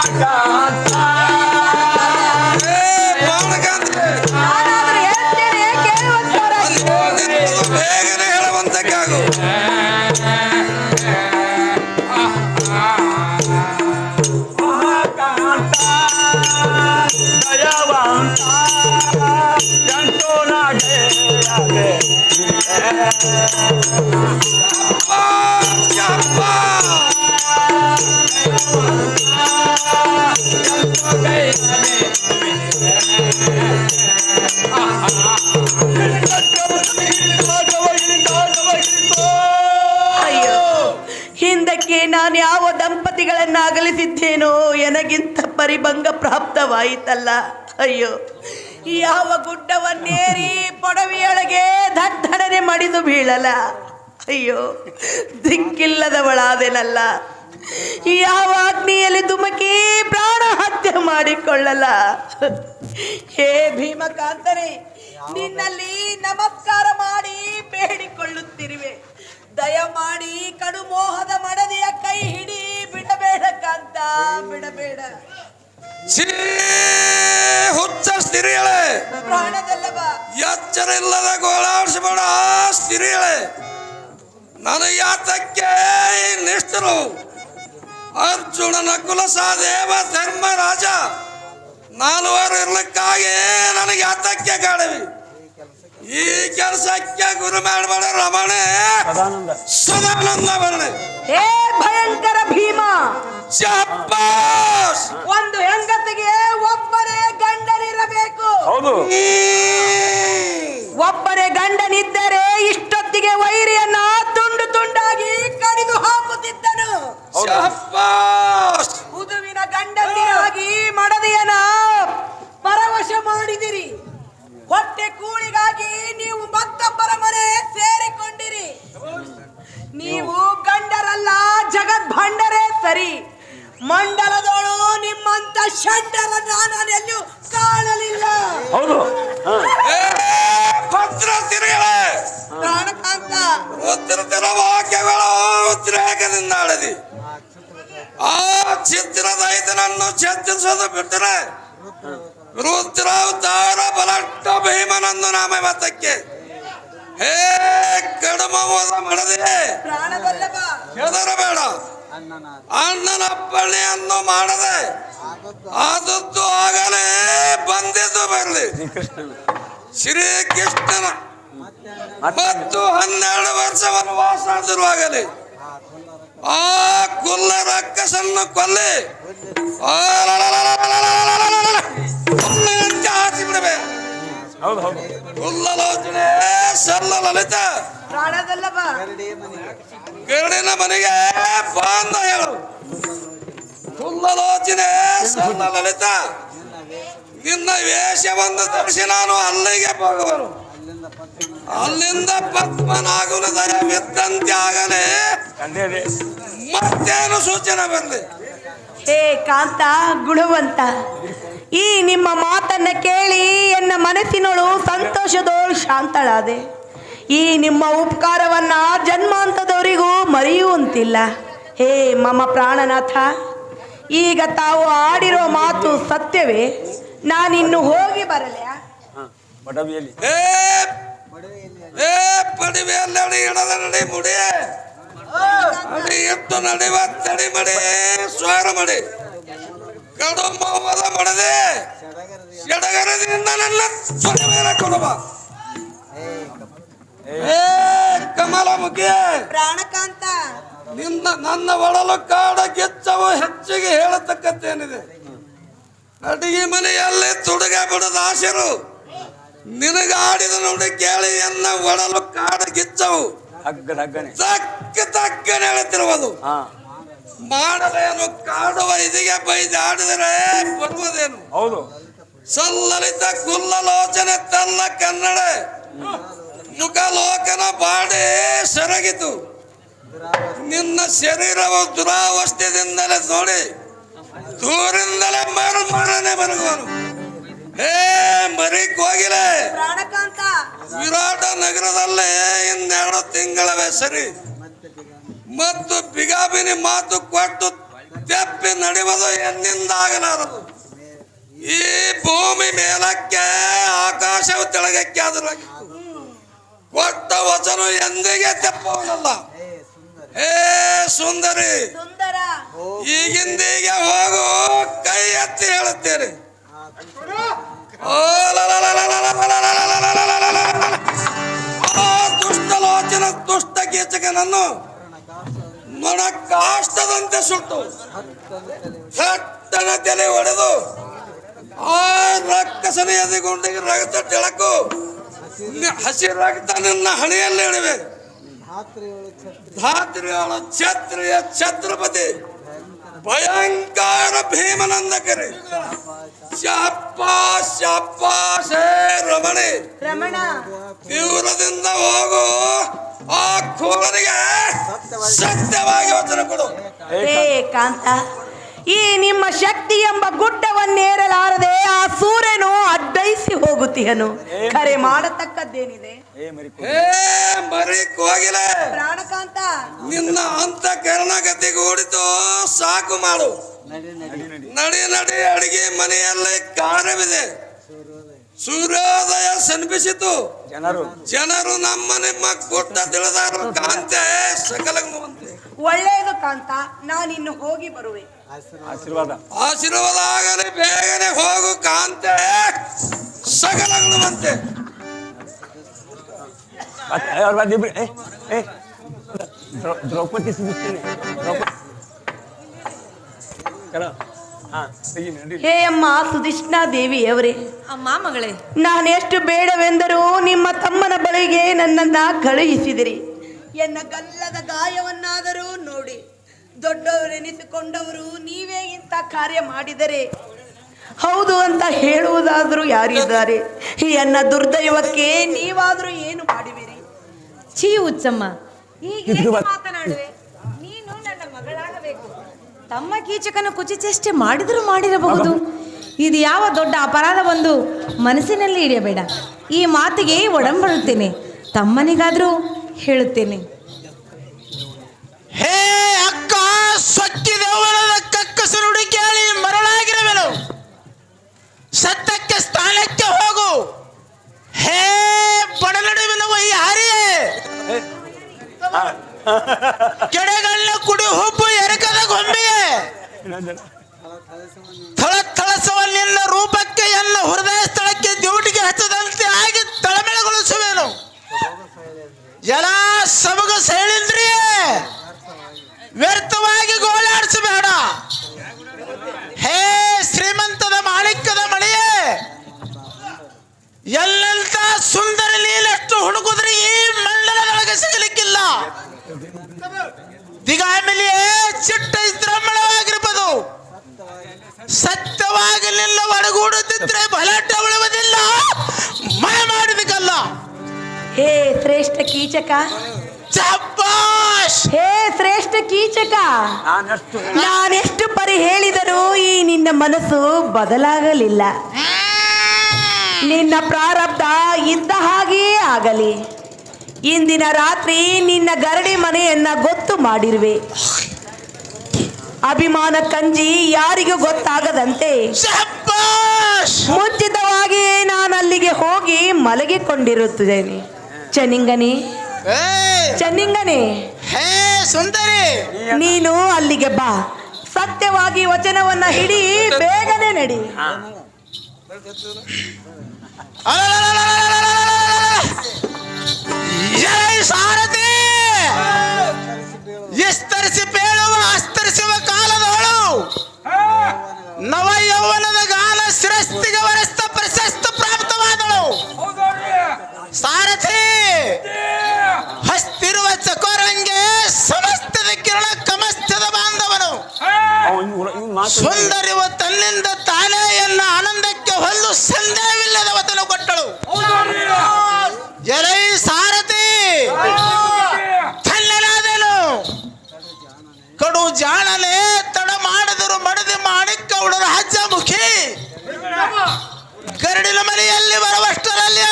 ಏ ಪ್ರಾಣಕಾಂತ, ನಾನಾದ್ರೂ ಹೇಳ್ತೇನೆ ಕೇಳುವಂತವರಾಗಿ ಬೇಗನೆ ಹೇಳುವಂತಕ್ಕಾಗು. ದಯವಂತ ಎಂಟು ನಾಗೆ ಯಪ್ಪ, ಅಯ್ಯೋ, ಹಿಂದಕ್ಕೆ ನಾನು ಯಾವ ದಂಪತಿಗಳನ್ನ ಅಗಲಿಸಿದ್ದೇನೋ ಎನಗಿಂತ ಪರಿಭಂಗ ಪ್ರಾಪ್ತವಾಯಿತಲ್ಲ. ಅಯ್ಯೋ, ಯಾವ ಗುಡ್ಡವನ್ನೇರಿ ಪೊಡವಿಯೊಳಗೆ ದಡ್ಡನೆ ಮಡಿದು ಬೀಳಲ. ಅಯ್ಯೋ, ದಿಕ್ಕಿಲ್ಲದವಳಾದೆನಲ್ಲ. ಯಾವ ಅಗ್ನಿಯಲ್ಲಿ ಧುಮುಕಿ ಪ್ರಾಣ ಹತ್ಯೆ ಮಾಡಿಕೊಳ್ಳಲ. ಹೇ ಭೀಮಕಾಂತನೇ, ನಿನ್ನಲ್ಲಿ ನಮಸ್ಕಾರ ಮಾಡಿ ಬೇಡಿಕೊಳ್ಳುತ್ತಿರುವೆ. ದಯಮಾಡಿ ಕಡು ಮೋಹದ ಮಡದಿಯ ಕೈ ಹಿಡಿ, ಬಿಡಬೇಡ ಕಾಂತ, ಬಿಡಬೇಡ. ಛೀ, ಹುಚ್ಚ ಸ್ತ್ರೀಯಳೆ, ಪ್ರಾಣದಲ್ಲವ ಎಚ್ಚರ ಇಲ್ಲದ ಗೋಳಾಡಿಸಬೇಡ ಸ್ತ್ರೀಯಳೆ. ನನಗೆ ಯಾತಕ್ಕೆ ಈ ನಿಷ್ಠರು? ಅರ್ಜುನನ ಕುಲ ಸಹದೇವ ಧರ್ಮರಾಜ ನಾಲ್ವರು ಇರ್ಲಿಕ್ಕಾಗಿ ನನಗೆ ಯಾತಕ್ಕೆ ಕಾಡವಿ? ಈ ಕೆಲಸಕ್ಕೆ ಗುರು ಮಾಡಬೇಡ ರಮಣೆ, ಸದಾನಂದ ಬರಣೆ. ಹೇ ಭಯಂಕರ ಭೀಮ, ಶಬ್ಬಾಸ್! ಒಂದು ಹೆಂಗತಿಗೆ ಒಬ್ಬನೇ ಗಂಡನಿರಬೇಕು. ಹೌದು. ಒಬ್ಬನೇ ಗಂಡನಿದ್ದರೆ ಇಷ್ಟೊತ್ತಿಗೆ ವೈರಿಯನ್ನ ತುಂಡು ತುಂಡಾಗಿ ಕಡಿದು ಹಾಕುತ್ತಿದ್ದನು. ಶಬ್ಬಾಸ್! ಉದುವಿನ ಗಂಡನಿಯಾಗಿ ಮಡದಿಯನ ಪರವಶ ಮಾಡಿದಿರಿ. ಹೊಟ್ಟೆ ಕೂಳಿಗಾಗಿ ನೀವು ಮತ್ತೊಬ್ಬರ ಮನೆ ಸೇರಿಕೊಂಡಿರಿ. ನೀವು ಗಂಡರಲ್ಲ, ಜಗದ್ಭಂಡರೇ ಸರಿ. ಮಂಡಲದೋಳು ನಿಮ್ಮಂತ ಷಂಡರ ನಾನೆಲ್ಲೂ ಕಾಣಲಿಲ್ಲ. ಹೌದು. ಏ ಭದ್ರ ಸ್ತ್ರೀಯಳೆ, ಪ್ರಾಣಕಾಂತ, ಉತ್ತರತಿರ ವಾಕ್ಯಗಳು ಉದ್ರೇಕದಿಂದ ಆಡದಿ. ಆ ಚಿತ್ರದೈತನನ್ನು ಛೇದಿಸೋದು ಬಿಟ್ಟರೆ ರುದ್ರಾವತಾರ ಬಲಟ್ಟ ಭೀಮನಂದು ನಾಮ ಮತಕ್ಕೆ. ಹೇ ಕಡಮವಾದ ಮಾಡದೆ ಪ್ರಾಣವಲ್ಲಭ, ಹೆದರಬೇಡ. ಅಣ್ಣನ ಅಪ್ಪಣೆಯನ್ನು ಮಾಡದೆ ಆದದ್ದು ಆಗಲೇ ಬಂದಿದ್ದು ಬರಲಿ. ಶ್ರೀಕೃಷ್ಣನ ಮತ್ತು 12 ವರ್ಷ ವನವಾಸ ಶುರುವಾಗಲಿ. ಆ ಕುಲ್ಲ ರಕ್ಕಸನ್ನು ಕೊಲ್ಲಿ ಹಾಕಿ ಬಿಡಬೇ. ಹೌದು ಹೌದು. ಕುಲ್ಲಲೋಚನೆ ಸಲ್ಲ ಲಲಿತ ಪ್ರಾಣದಲ್ಲಭ, ಗರುಡಿನ ಮನೆಗೆ ಬಂದ ಹೇಳು. ಕುಲ್ಲಲೋಚನೆ ಸಲ್ಲ ಲಲಿತ, ನಿನ್ನ ವೇಷವನ್ನು ಧರಿಸಿ ನಾನು ಅಲ್ಲಿಗೆ ಹೋಗುವನು. ಅಲ್ಲಿಂದ ಪದ್ಮನಾಗುಲ ದಯವಿದ್ದಂತೆ ಆಗಲೇ ಕಂಡೇರಿ. ಮತ್ತೇನು ಸೂಚನೆ ಬರಲಿ? ಹೇ ಕಾಂತ ಗುಣವಂತ, ಈ ನಿಮ್ಮ ಮಾತನ್ನ ಕೇಳಿ ಎನ್ನ ಮನಸ್ಸಿನೊಳು ಸಂತೋಷದೋಳು ಶಾಂತಳಾದೆ. ಈ ನಿಮ್ಮ ಉಪಕಾರವನ್ನ ಜನ್ಮಾಂತದವರಿಗೂ ಮರೆಯುವಂತಿಲ್ಲ. ಹೇ ಮಮ ಪ್ರಾಣನಾಥ, ಈಗ ತಾವು ಆಡಿರೋ ಮಾತು ಸತ್ಯವೇ? ನಾನಿನ್ನು ಹೋಗಿ ಬರಲ್ಯಾ? ಪಟವಿಯಲ್ಲಿ ಏ ಪಡಿವೆಯಲ್ಲಿ ಅಡಿ ಇಡದ ನಡಿ ಮುಡಿ, ಅಡಿ ಎತ್ತು ನಡಿವ ತಡಿ ಮಡಿ ಸ್ವಾರ ಮಡಿ. ಕಡು ಮೌವದ ಮಡದೆ ಎಡಗರದಿಂದ ನನ್ನ ಸ್ವರ ಮೇಲೆ ಕೊಡುವ. ಏ ಕಮಲ ಮುಖಿ, ಪ್ರಾಣಕಾಂತ, ನನ್ನ ಒಡಲು ಕಾಡ ಗೆಚ್ಚವು ಹೆಚ್ಚಿಗೆ ಹೇಳತಕ್ಕದ್ದೇನಿದೆ. ಅಡಿಗೆ ಮನೆಯಲ್ಲಿ ತುಡುಗ ಬಿಡದ ಆಶರು ನಿನಗಾಡಿದ ನುಡಿ ಕೇಳಿ ಎನ್ನ ಒಡಲು ಕಾಡ ಗಿಚ್ಚವು ಹಗ್ಗನೆ ತಕ್ಕನೆ ಹೇಳುತ್ತಿರುವುದು. ಮಾಡಲೇನು ಕಾಡುವ ಇದಿಗೆ ಬೈದಾಡಿದರೆ ಬರುವುದೇನು? ಹೌದು. ಸಲ್ಲಲಿತ ಕುಲ್ಲಲೋಚನೆ ತಲ್ಲ ಕನ್ನಡ ಮುಖಲೋಕನ ಬಾಡೆ ಸೆರಗಿತು. ನಿನ್ನ ಶರೀರವು ದುರಾವಸ್ಥೆಯಿಂದಲೇ ನೋಡಿ ದೂರಿಂದಲೇ ಮರನೆ ಮರಗುವನು. ಹೇ ಮರಿ ಕೋಗಿಲೆ, ಪ್ರಾಣಕಾಂತ, ವಿರಾಟ ನಗರದಲ್ಲೇ 2 ತಿಂಗಳ ಸರಿ ಮತ್ತು ಬಿಗಾಬಿನಿ ಮಾತು ಕೊಟ್ಟು ತೆಪ್ಪಿ ನಡೆಯುವುದು ಎನ್ನಿಂದಾಗಲಾರದು. ಈ ಭೂಮಿ ಮೇಲಕ್ಕೆ ಆಕಾಶವು ತೆಳಗಕ್ಕೆ ಆದರಾಗಿತ್ತು. ಕೊಟ್ಟ ವಚನ ಎಂದಿಗೆ ತೆಪ್ಪವನಲ್ಲ. ಹೇ ಸುಂದರಿ, ಸುಂದರ ಈಗಿಂದೀಗೆ ಹೋಗು, ಕೈ ಎತ್ತಿ ಹೇಳುತ್ತೇನೆ. ಆ ದುಷ್ಟಲೋಚನ ದುಷ್ಟ ಕೀಚಕನನ್ನು ಮೊಣಕಾಷ್ಟದಂತೆ ಸುಟ್ಟು ಸಟ್ಟನ ತಲೆ ಹೊಡೆದು ಆ ರಕ್ಕಸನ ಎದೆಗುಂಡಿಗೆ ರಕ್ತ ತಿಳಕು ಹಸಿ ರಕ್ತ ನನ್ನ ಹಣೆಯಲ್ಲಿ ಇಳಿವೆ. ಧಾತ್ರಿಯೋಳು ಕ್ಷತ್ರಿಯ ಛತ್ರಪತಿ ಭಯಂಕರ ಭೀಮನಂದಕರಿ. ಶಾಪಾಸ್ ಶಾಪಾಸ್ ಹೇ ರಮಣಿ, ರಮಣ ತೀವ್ರದಿಂದ ಹೋಗು, ಆ ಖೋಲನಿಗೆ ಸತ್ಯವಾಗಿ ವಚನ ಕೊಡು. ಹೇ ಕಾಂತ, ಈ ನಿಮ್ಮ ಶಕ್ತಿ ಎಂಬ ಗುಡ್ಡವನ್ನೇರಲಾರದೆ ಆ ಸೂರ್ಯನು ಅಡ್ಡೈಸಿ ಹೋಗುತ್ತೀಯನು. ಕರೆ ಮಾಡತಕ್ಕದ್ದೇನಿದೆ? ಹೇ ಮರಿ ಕೋಗಿಲೆ, ಪ್ರಾಣಕಾಂತ ನಿನ್ನ ಅಂತ ಕರ್ಣಗತಿಗೂಡಿತು, ಸಾಕು ಮಾಡು. ನಡಿ ನಡಿ, ಅಡಿಗೆ ಮನೆಯಲ್ಲಿ ಕಾರ್ಯವಿದೆ. ಸೂರ್ಯೋದಯ ಸನ್ಪಿಸಿತು, ಜನರು ನಮ್ಮ ನಿಮ್ಮ ಗುಡ್ಡ ತಿಳಿದಾರು. ಕಾಂತೆ ಸಕಲಗುವಂತೆ ಒಳ್ಳೆಯದು ಕಾಂತ, ನಾನಿನ್ನು ಹೋಗಿ ಬರುವೆ. ಆಶೀರ್ವಾದ ಆಗಲಿ, ಬೇಗನೆ ಹೋಗು ಕಾಂತೆ ಸಕಲಗುವಂತೆ. ದ್ರೌಪದಿ ಸಿಗುತ್ತೇನೆ. ಹೇ ಅಮ್ಮ ಸುಧಿಷ್ಣಾ ದೇವಿಯವರೇ, ಅಮ್ಮ ಮಗಳೇ, ನಾನೆಷ್ಟು ಬೇಡವೆಂದರೂ ನಿಮ್ಮ ತಮ್ಮನ ಬಳಿಗೆ ನನ್ನನ್ನ ಕಳುಹಿಸಿದಿರಿ. ಎನ್ನ ಗಲ್ಲದ ಗಾಯವನ್ನಾದರೂ ನೋಡಿ, ದೊಡ್ಡವರೆನಿಸಿಕೊಂಡವರು ನೀವೇ ಇಂಥ ಕಾರ್ಯ ಮಾಡಿದರೆ ಹೌದು ಅಂತ ಹೇಳುವುದಾದರೂ ಯಾರಿದ್ದಾರೆ? ಎನ್ನ ದುರ್ದೈವಕ್ಕೆ ನೀವಾದರೂ ಏನು ಮಾಡಿವಿರಿ? ಛೀ ಹುಚ್ಚಮ್ಮ, ಹೀಗೆ ಮಾತನಾಡುವೆ? ನೀನು ನನ್ನ ಮಗಳಾಗಬೇಕು. ತಮ್ಮ ಕೀಚಕನ ಕುಚಿಚೇಷ್ಟೆ ಮಾಡಿದರೂ ಮಾಡಿರಬಹುದು. ಇದು ಯಾವ ದೊಡ್ಡ ಅಪರಾಧ ಬಂದು ಮನಸ್ಸಿನಲ್ಲಿ ಹಿಡಿಯಬೇಡ. ಈ ಮಾತಿಗೆ ಒಡಂಬಡುತ್ತೇನೆ, ತಮ್ಮನಿಗಾದರೂ ಹೇಳುತ್ತೇನೆ. ಹೇ ಅಕ್ಕ, ಸೊಕ್ಕಿದವಳದ ಕಕ್ಕಸರು ಕೇಳಿ ಮರಳಾಗಿರವೆನು. ಸತ್ತಕ್ಕೆ ಸ್ಥಾನಕ್ಕೆ ಹೋಗು. ಹೇ ಬಡನಡುವಿನ ವೈಹಾರಿಯೇ, ಕೆಡೆಗಳ್ಳ ಕುಡಿ ಹುಬ್ಬು ಎರಕದ ಗೊಂಬೆಯೇ, ಥಳಥಳಸುವ ನಿನ್ನ ರೂಪಕ್ಕೆ ಎನ್ನ ಹೃದಯ ಸ್ಥಳಕ್ಕೆ ದ್ಯೂಟಿಗೆ ಹಚ್ಚದಂತೆ ಆಗಿ ತಳಮೆಳಗೊಳಿಸುವೆನು. ಎಲ್ಲ ಸಬಗ ಶೈಲೇಂದ್ರಿಯೇ, ವ್ಯರ್ಥವಾಗಿ ಗೋಳಾಡಿಸಬೇಡ. ಹೇ ಶ್ರೀಮಂತದ ಮಾಣಿಕ್ಯದ ಮಳೆಯೇ, ಎಲ್ಲಂತ ಸುಂದರ ಲೀಲಷ್ಟು ಹುಡುಕಿದ್ರೆ ಈ ಮಂಡಲದೊಳಗೆ ಸಿಗಲಿಕ್ಕಿಲ್ಲ. ದಿಗಾಮಿಲಿಯೇ ಚಿಟ್ಟ ದ್ರಮಣವಾಗಿರ್ಬೋದು. ಸತ್ಯವಾಗಿ ನಿನ್ನ ಒಡಗೂಡುತ್ತಿದ್ರೆ ಬಲಾಟ ಉಳುವುದಿಲ್ಲ, ಮಳೆ ಮಾಡಿದಕ್ಕಲ್ಲ. ಹೇ ಶ್ರೇಷ್ಠ ಕೀಚಕ, ಚಪ್ಪಾಶ್. ಹೇ ಶ್ರೇಷ್ಠ ಕೀಚಕ, ನಾನೆಷ್ಟು ಪರಿ ಹೇಳಿದರೂ ಈ ನಿನ್ನ ಮನಸ್ಸು ಬದಲಾಗಲಿಲ್ಲ. ನಿನ್ನ ಪ್ರಾರಬ್ಧ ಇದ್ದ ಹಾಗೆಯೇ ಆಗಲಿ. ಇಂದಿನ ರಾತ್ರಿ ನಿನ್ನ ಗರಡಿ ಮನೆಯನ್ನ ಗೊತ್ತು ಮಾಡಿರುವೆ. ಅಭಿಮಾನ ಕಂಜಿ ಯಾರಿಗೂ ಗೊತ್ತಾಗದಂತೆ ಚಪ್ಪಾಶ್. ಮುಂಚಿತವಾಗಿ ನಾನು ಅಲ್ಲಿಗೆ ಹೋಗಿ ಮಲಗಿಕೊಂಡಿರುತ್ತೇನೆ. ಚನಿಂಗನೇ, ಚನ್ನಿಂಗನೇ, ಹೇ ಸುಂದರಿ, ನೀನು ಅಲ್ಲಿಗೆ ಬಾ. ಸತ್ಯವಾಗಿ ವಚನವನ್ನ ಹಿಡಿ, ಬೇಗನೆ ನಡಿ. ಸಾರಥಿ, ವಿಸ್ತರಿಸಿ ಪೇಳುವ ಅಸ್ತರಿಸುವ ಕಾಲದವಳು, ನವ ಯೌವನದ ಗಾನ ಶ್ರೇಷ್ಠಿಗೆ ವರಿಷ್ಠ ಪ್ರಶಸ್ತಿ ಪ್ರಾಪ್ತವಾದಳು. ಸಾರಥಿ, ಹಸ್ತಿರುವ ಚಕೋರಂಗೆ ಸಮಸ್ತದ ಕಿರಣ ಕಮಸ್ತದ ಬಾಂಧವನು. ಸುಂದರಿವ ತನ್ನಿಂದ ತಾನೇ ಎನ್ನ ಆನಂದಕ್ಕೆ ಹೊಲ್ಲು ಸಂದೇಹವಿಲ್ಲದ ವಚನ ಕೊಟ್ಟಳು. ಎಲೈ ಸಾರಥಿ, ತನ್ನನಾದನು ಕಡು ಜಾಣನೆ, ತಡ ಮಾಡಿದರು ಮಡದಿ ಮಾಣಿಕ್ಕ ಉಡರ ಹಜ್ಜ ಮುಖಿ. ಗರಡಿನ ಮನೆಯಲ್ಲಿ ಬರುವಷ್ಟರಲ್ಲಿ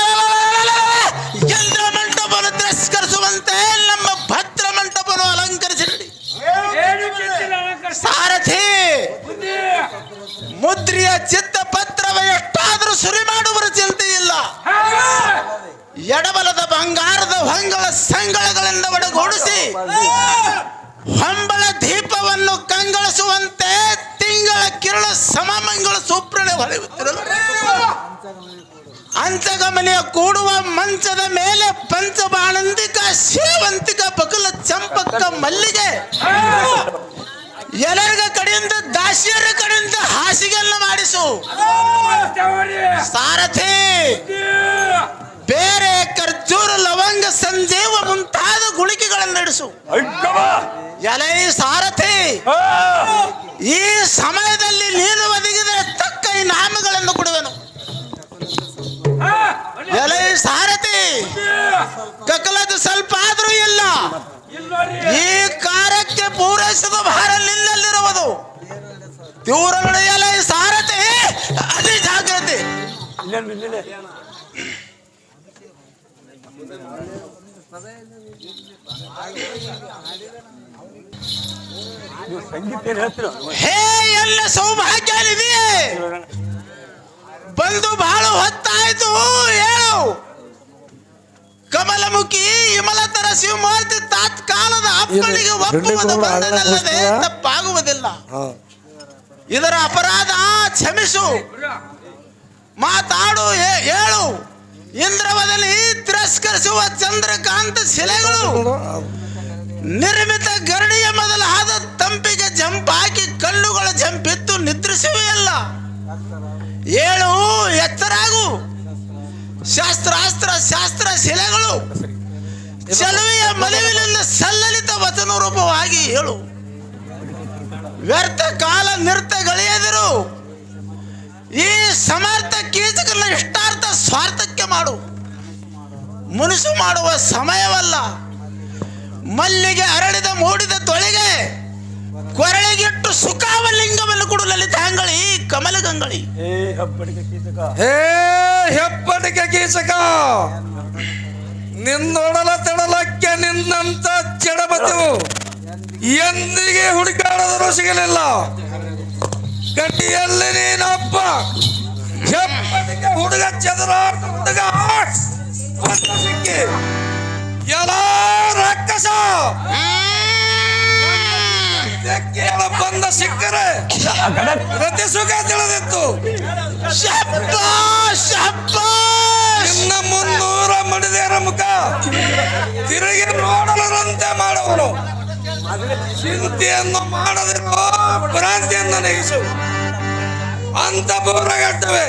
ಚಂದ್ರ ಮಂಟಪವನ್ನು ತಿರಸ್ಕರಿಸುವಂತೆ ನಮ್ಮ ಭದ್ರ ಮಂಟಪವನ್ನು ಅಲಂಕರಿಸಿಡಿ. ಸಾರಥಿ, ಮುದ್ರಿಯ ಚಿತ್ತ ಪತ್ರವ ಎಷ್ಟಾದರೂ ಸುರಿ ಮಾಡುವ ಚಿಂತೆ ಇಲ್ಲ. ಎಡಬಲದ ಬಂಗಾರದ ಹೊಂಗಳ ಸಂಗಳಗಳಿಂದ ಒಡಗೂಡಿಸಿ ಹೊಂಬಳ ದೀಪವನ್ನು ಕಂಗಳಿಸುವಂತೆ ತಿಂಗಳ ಕಿರಣ ಸಮಮಂಗಳ ಸೂಪ್ರಣೆ ಹೊಳೆಯುತ್ತಿರಲು ಅಂಚಗಮನೆಯ ಕೂಡುವ ಮಂಚದ ಮೇಲೆ ಪಂಚಬಾಣಂದಿಕ ಸೇವಂತಿಕ ಬಕುಲ ಚಂಪಕ ಮಲ್ಲಿಗೆ ಎಲ್ಲರಿಗ ಕಡೆಯಿಂದ ದಾಸಿಯರ ಕಡೆಯಿಂದ ಹಾಸಿಗೆಯನ್ನು ಮಾಡಿಸು. ಸಾರಥಿ ಬೇರೆ ಖರ್ಜೂರ ಲವಂಗ ಸಂಜೀವ ಮುಂತಾದ ಗುಳಿಗೆಗಳನ್ನು ನಡೆಸು. ಎಲೈ ಸಾರಥಿ, ಈ ಸಮಯದಲ್ಲಿ ನೀನು ಒದಗಿದರೆ ತಕ್ಕ ಈ ನಾಮಗಳನ್ನು ಕೊಡುವೆನು. ಎಲೈ ಸಾರಥಿ, ಕಕಲದು ಸ್ವಲ್ಪ ಆದ್ರೂ ಇಲ್ಲ. ಈ ಕಾರ್ಯಕ್ಕೆ ಪೂರೈಸಿದ ಭಾರ ನಿನ್ನಲ್ಲಿರುವುದು. ತೀವ್ರ ಎಲೈ ಸಾರಥಿ, ಅತಿ ಜಾಗ್ರತೆ. ಹೇ ಎಲ್ಲ ಸೌಭಾಗ್ಯ ಇದೆಯೇ? ಬಂದು ಬಹಳ ಹೊತ್ತಾಯ್ತು, ಹೇಳು. ಕಮಲಮುಖಿ ವಿಮಲತರ ಶಿವಮೂರ್ತಿ ತಾತ್ಕಾಲದ ಅಪ್ಪನಿಗೆ ಒಪ್ಪುವುದು ಬಂದದಲ್ಲದೆ ತಪ್ಪಾಗುವುದಿಲ್ಲ. ಇದರ ಅಪರಾಧ ಕ್ಷಮಿಸು. ಮಾತಾಡು, ಹೇಳು. ಇಂದ್ರವದಲ್ಲಿ ತಿರಸ್ಕರಿಸುವ ಚಂದ್ರಕಾಂತ ಶಿಲೆಗಳು ನಿರ್ಮಿತ ಗರಡಿಯ ಮೊದಲಾದ ತಂಪಿಗೆ ಜಂಪಾಕಿ ಕಲ್ಲುಗಳ ಜಂಪಿತ್ತು ನಿದ್ರಿಸುವೆಯಲ್ಲ. ಏಳು, ಎತ್ತರಾಗು. ಶಾಸ್ತ್ರ ಶಿಲೆಗಳು ಚಲುವೆಯ ಮಲವಿನಿಂದ ಸಲ್ಲಲಿತ ವಚನ ರೂಪವಾಗಿ ಹೇಳು. ವ್ಯರ್ಥ ಕಾಲ ನಿರ್ತಗಳಿಯದಿರು. ಈ ಸಮರ್ಥ ಕೀಚಕನ ಇಷ್ಟಾರ್ಥ ಸ್ವಾರ್ಥಕ್ಕೆ ಮಾಡು. ಮುನಿಸು ಮಾಡುವ ಸಮಯವಲ್ಲ. ಮಲ್ಲಿಗೆ ಅರಳಿದ ಮೂಡಿದ ತೊಳೆಗೆ ಕೊರಳಿಗಿಟ್ಟು ಸುಖಾವಲಿಂಗವನ್ನು ಕೊಡು ಲಲಿತಾಂಗಳಿ ಕಮಲಗಂಗಳಿ. ಹೇ ಹೆಪ್ಪಟಿಕೆ ಕೀಚಕ, ನಿನ್ನೊಡಲ ತಡಲಕ್ಕೆ ನಿನ್ನಂತ ಜಡಬದು ಎಂದಿಗೆ ಹುಡುಕಾಡದರೂ ಸಿಗಲಿಲ್ಲ. ಗಟ್ಟಿಯಲ್ಲಿ ನೀನೊಬ್ಬ ಹೆಪ್ಪಟಿಕೆ ಹುಡುಗ, ಚದರಾಟ ಹುಡುಗ ಸಿಕ್ಕಿ ಎಲ್ಲ ರಕ್ಕಸ ಬಂದ ಸಿಕ್ಕರೆ ಪ್ರತಿ ಸುಖ ತಿಳಿದಿತ್ತು. ಇನ್ನ 300 ಮಡಿದೇರ ಮುಖ ತಿರುಗಿ ನೋಡಲರಂತೆ ಮಾಡುವನು. ಚಿಂತೆಯನ್ನು ಮಾಡದಿರೋ ಭ್ರಾಂತಿಯನ್ನು ನೆಗೆಸು. ಅಂತ ಬೂರಗಟ್ಟವೆ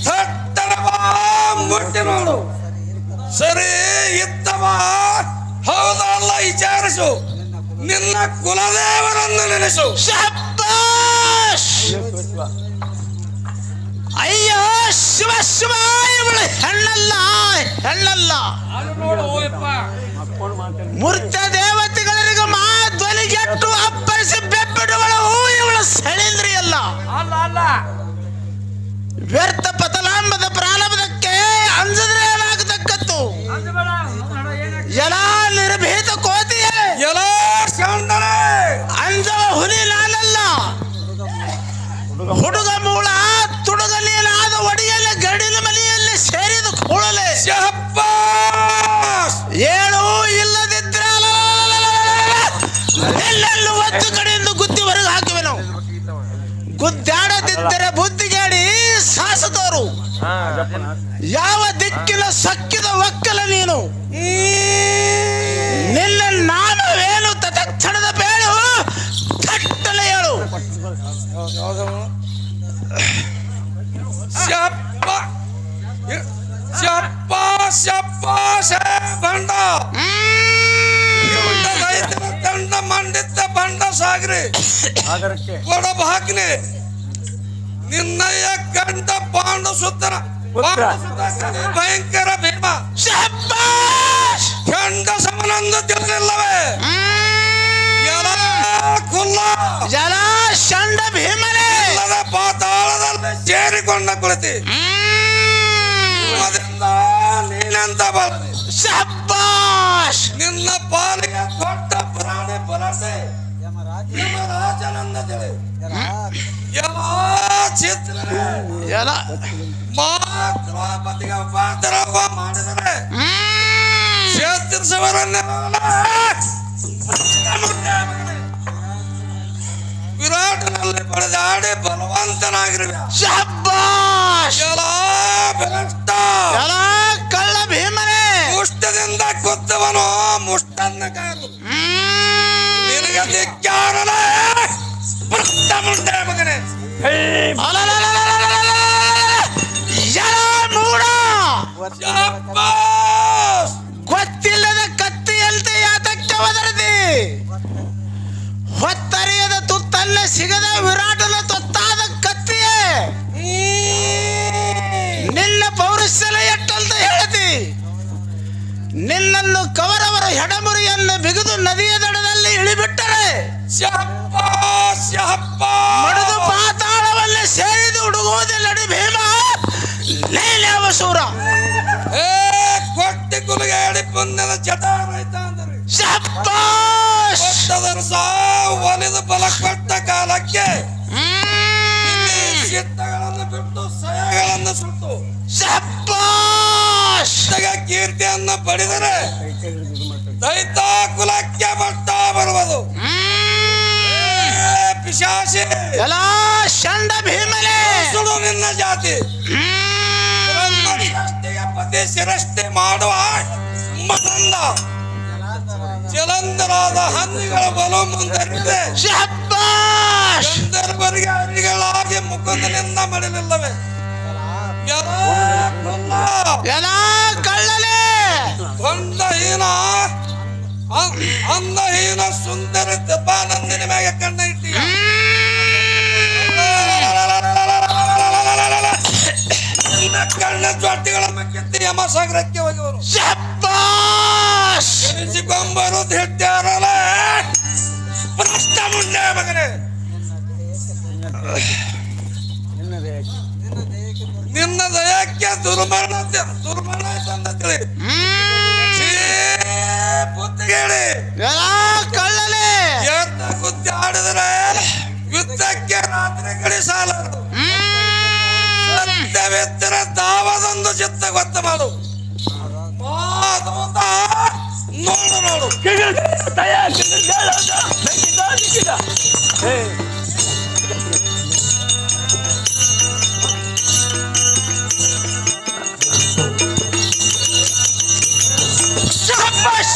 ಥಟ್ಟನವಾ ಮುಟ್ಟಿ ನೋಡು. ಸರಿ ಇತ್ತವಾ ಹೌದಲ್ಲ ವಿಚಾರಿಸು. ನಿನ್ನ ಕುಲದೇವರನ್ನು ನೆನೆಸು. ಅಯ್ಯೋ ಶಿವ ಶಿವ, ಇವಳು ಹೆಣ್ಣಲ್ಲ. ಮೂರ್ತ ದೇವತೆಗಳಿಗೆ ಧ್ವನಿಗೆಟ್ಟು ಅಪ್ಪರಿಸಿ ಬೆಪ್ಪಿಡುವಳು ಇವಳು ಸೆಳೆಂದ್ರಿಯಲ್ಲ. ವ್ಯರ್ಥ ಪತಲಾಂಬದ ಪ್ರಾರಂಭದಕ್ಕೆ ಅಂಜದ್ರೆ ಏನಾಗತಕ್ಕದ್ದು? ಎಲ್ಲ ನಿರ್ಭೀತ ಕೋತಿಯೇ, ಎಲ್ಲ ಅಂಜವ ಹುಲಿ ನಾನಲ್ಲ. ಹುಡುಗ ಮೂಳ ತುಡುಗ ನೀನಾದ ಒಡಿಯಲ್ಲಿ ಗಡಿನ ಮನೆಯಲ್ಲಿ ಸೇರಿದ ಕೂಡಲೇ ಏಳು. ಇಲ್ಲದಿದ್ರೆ ಎಲ್ಲೆಲ್ಲೂ ಒಂದು ಕಡೆಯಿಂದ ಗುದ್ದಿ ಹೊರಗೆ ಹಾಕುವೆನು. ಗುದ್ದಾಡದಿದ್ದರೆ ಬುದ್ಧಿಗಾಡಿ ಸಾಸದವರು. ಯಾವ ದಿಕ್ಕಿನ ಸಕ್ಕಿದ ಒಕ್ಕಲ ನೀನು. ನಿನ್ನ ನಾಮವೇನು ತತ್ಕ್ಷಣದ ಬೇಳು ತಟ್ಟಲೆ ಹೇಳು. ಬಂಡ ತಂಡ ಮಂಡಿತ ಬಂಡ ಸಾಗ್ರಿ ಒಡಬ ಹಾಕಿನಿ. ನಿನ್ನಯ್ಯ ಕಂಡ ಪಾಂಡು ಸುತ್ತನ ಭಯಂಕರ ಭೀಮ ಕಂಡ ಸಮನಂದು ತಿಳಿದಿಲ್ಲವೇ? ಕುಲ್ಲ ಜಲ ಚಂಡ ಭೀಮನೇ ಪಾತಾಳದಲ್ಲಿ ಸೇರಿಕೊಂಡ ಕುಳಿತಿ. ನೀನೆಂತ ಬಲ ಶಬ್ಬಾಷ್. ನಿನ್ನ ಪಾಲಿಗೆ ಕೊಟ್ಟ ಪ್ರಾಣಿ ಬಲಸೆ ಯಮರಾಜನಂದ ತಿಳಿ ಎಲ್ಲ ಚಿತ್ರ ಎಲ್ಲ ದ್ರೌಪದಿಗೆ ಉಪದ್ರವ ಮಾಡಿದರೆ ಕ್ಷೇತ್ರಿಸವರನ್ನ ವಿರಾಟನಲ್ಲಿ ಪಡೆದಾಡಿ ಬಲವಂತನಾಗಿರುವೆ. ಶಬ್ಬಾಷ್! ಎಲ್ಲ ಬೆರಷ್ಟ ಎಲ್ಲ ಕಳ್ಳ ಭೀಮನೇ! ಮುಷ್ಟದಿಂದ ಕೊದ್ದವನು ಮುಷ್ಟನ್ನ ಕಾರು ನಿನಗೆ ಧಿಕ್ಕಾರನ ಭ್ರಷ್ಟ ಮುಂಡೆ ಮಗನೇ. ಎಲ್ಲ ಮೂಡ! ಶಬ್ಬಾಷ್! ಗೊತ್ತಿಲ್ಲದ ಕತ್ತಿಯಂತೆ ಯಾತಕ್ಕೆ ಒದರದಿ? ಹೊತ್ತರಿಯದ ತುತ್ತಲ್ಲ ಸಿಗದ ವಿರಾಟನ ತೊತ್ತಾದ ಕತ್ತಿಯೇ ನಿನ್ನ ಪೌರುಷಲ ಎಟ್ಟಂತ ಹೇಳತಿ. ನಿನ್ನನ್ನು ಕವರವರ ಹೆಡಮುರಿಯನ್ನು ಬಿಗಿದು ನದಿಯ ದಡದಲ್ಲಿ ಇಳಿಬಿಟ್ಟರೆ ಮಡಿದು ಪಾತಾಳವಲ್ಲೇ ಸೇರಿದು ಹುಡುಗುವುದಿಲ್ಲಡಿ ಭೀಮ. ನೇಲ್ಯಾವ ಸೂರ ಕೊಟ್ಟಿ ಕುಲಗಾಡಿ ಪುಣ್ಯದ ಜಟಾರೈತ ಅಂದರೆ ಶಬ್ಬಾಷ್! ಕೊಟ್ಟದರ ಸಾವು ಒಲಿದು ಬಲ ಕೊಟ್ಟ ಕಾಲಕ್ಕೆ ಚಿತ್ತಗಳನ್ನು ಬಿಟ್ಟು ಸಯಗಳನ್ನು ಸುಟ್ಟು ಶಬ್ಬಾಷ್! ಕೀರ್ತಿಯನ್ನು ಪಡೆದರೆ ದೈತ ಕುಲಕ್ಕೆ ಬಟ್ಟ ಬರುವುದು. ಪಿಶಾಚಿ ಎಲ್ಲ ಷಂಡ ಭೀಮಲೆ ಸುಡು ನಿನ್ನ ಜಾತಿ ಪತಿ ಶಿರಷ್ಟಿ ಮಾಡುವ ಮನಂದ ಜಲಂಧರಾದ ಹಂದಿಗಳ ಬಲು ಮುಂದರಿದೆ. ಶಬ್ಬಾಷ್! ಗಂಧರ್ವರಿಗೆ ಹರಿಗಳಾಗಿ ಮುಕುಂದನಿಂದ ಮಡಿಲಿಲ್ಲವೇ? ಎಲ್ಲ ಕಳ್ಳಲೆ ಗೊಂಡಹೀನ ಅಂದಹೀನ ಸುಂದರ ದಬ್ಬಾನಂದಿನ ಮ್ಯಾಗ ಕಣ್ಣ ಇಟ್ಟಿ ಕಣ್ಣ ಜ್ವಾಟಿಗಳ ಮಕ್ಕೆತ್ತಿ ಯಮಸಾಗರಕ್ಕೆ ಹೋಗಿವರು. ಶಬ್ಬಾಷ್! ಎನಿಸಿಕೊಂಬರು ಹೆಟ್ಟಾರಲ್ಲ ಭ್ರಷ್ಟ ಮುಂಡೆ ಮಗನೇ. ನಿನ್ನ ದಯಕ್ಕೆ ದುರ್ಮರಣ ತಂದ ತಿಳಿ ಬುದ್ಧಿಗೇಳಿ ಎಲ್ಲ ಕಳ್ಳಲೆ ಎತ್ತ ಕುದ್ದಿ ಆಡಿದರೆ ಯುದ್ಧಕ್ಕೆ ರಾತ್ರಿ ಗಡಿ ಸಾಲದು. ಸತ್ಯವೆತ್ತರ ದಾವದೊಂದು ಚಿತ್ತ ಗೊತ್ತ ಮಾಡು. ಮಾಧವತ ನೋಡು ನೋಡು ಶಬ್ಬಾಷ್!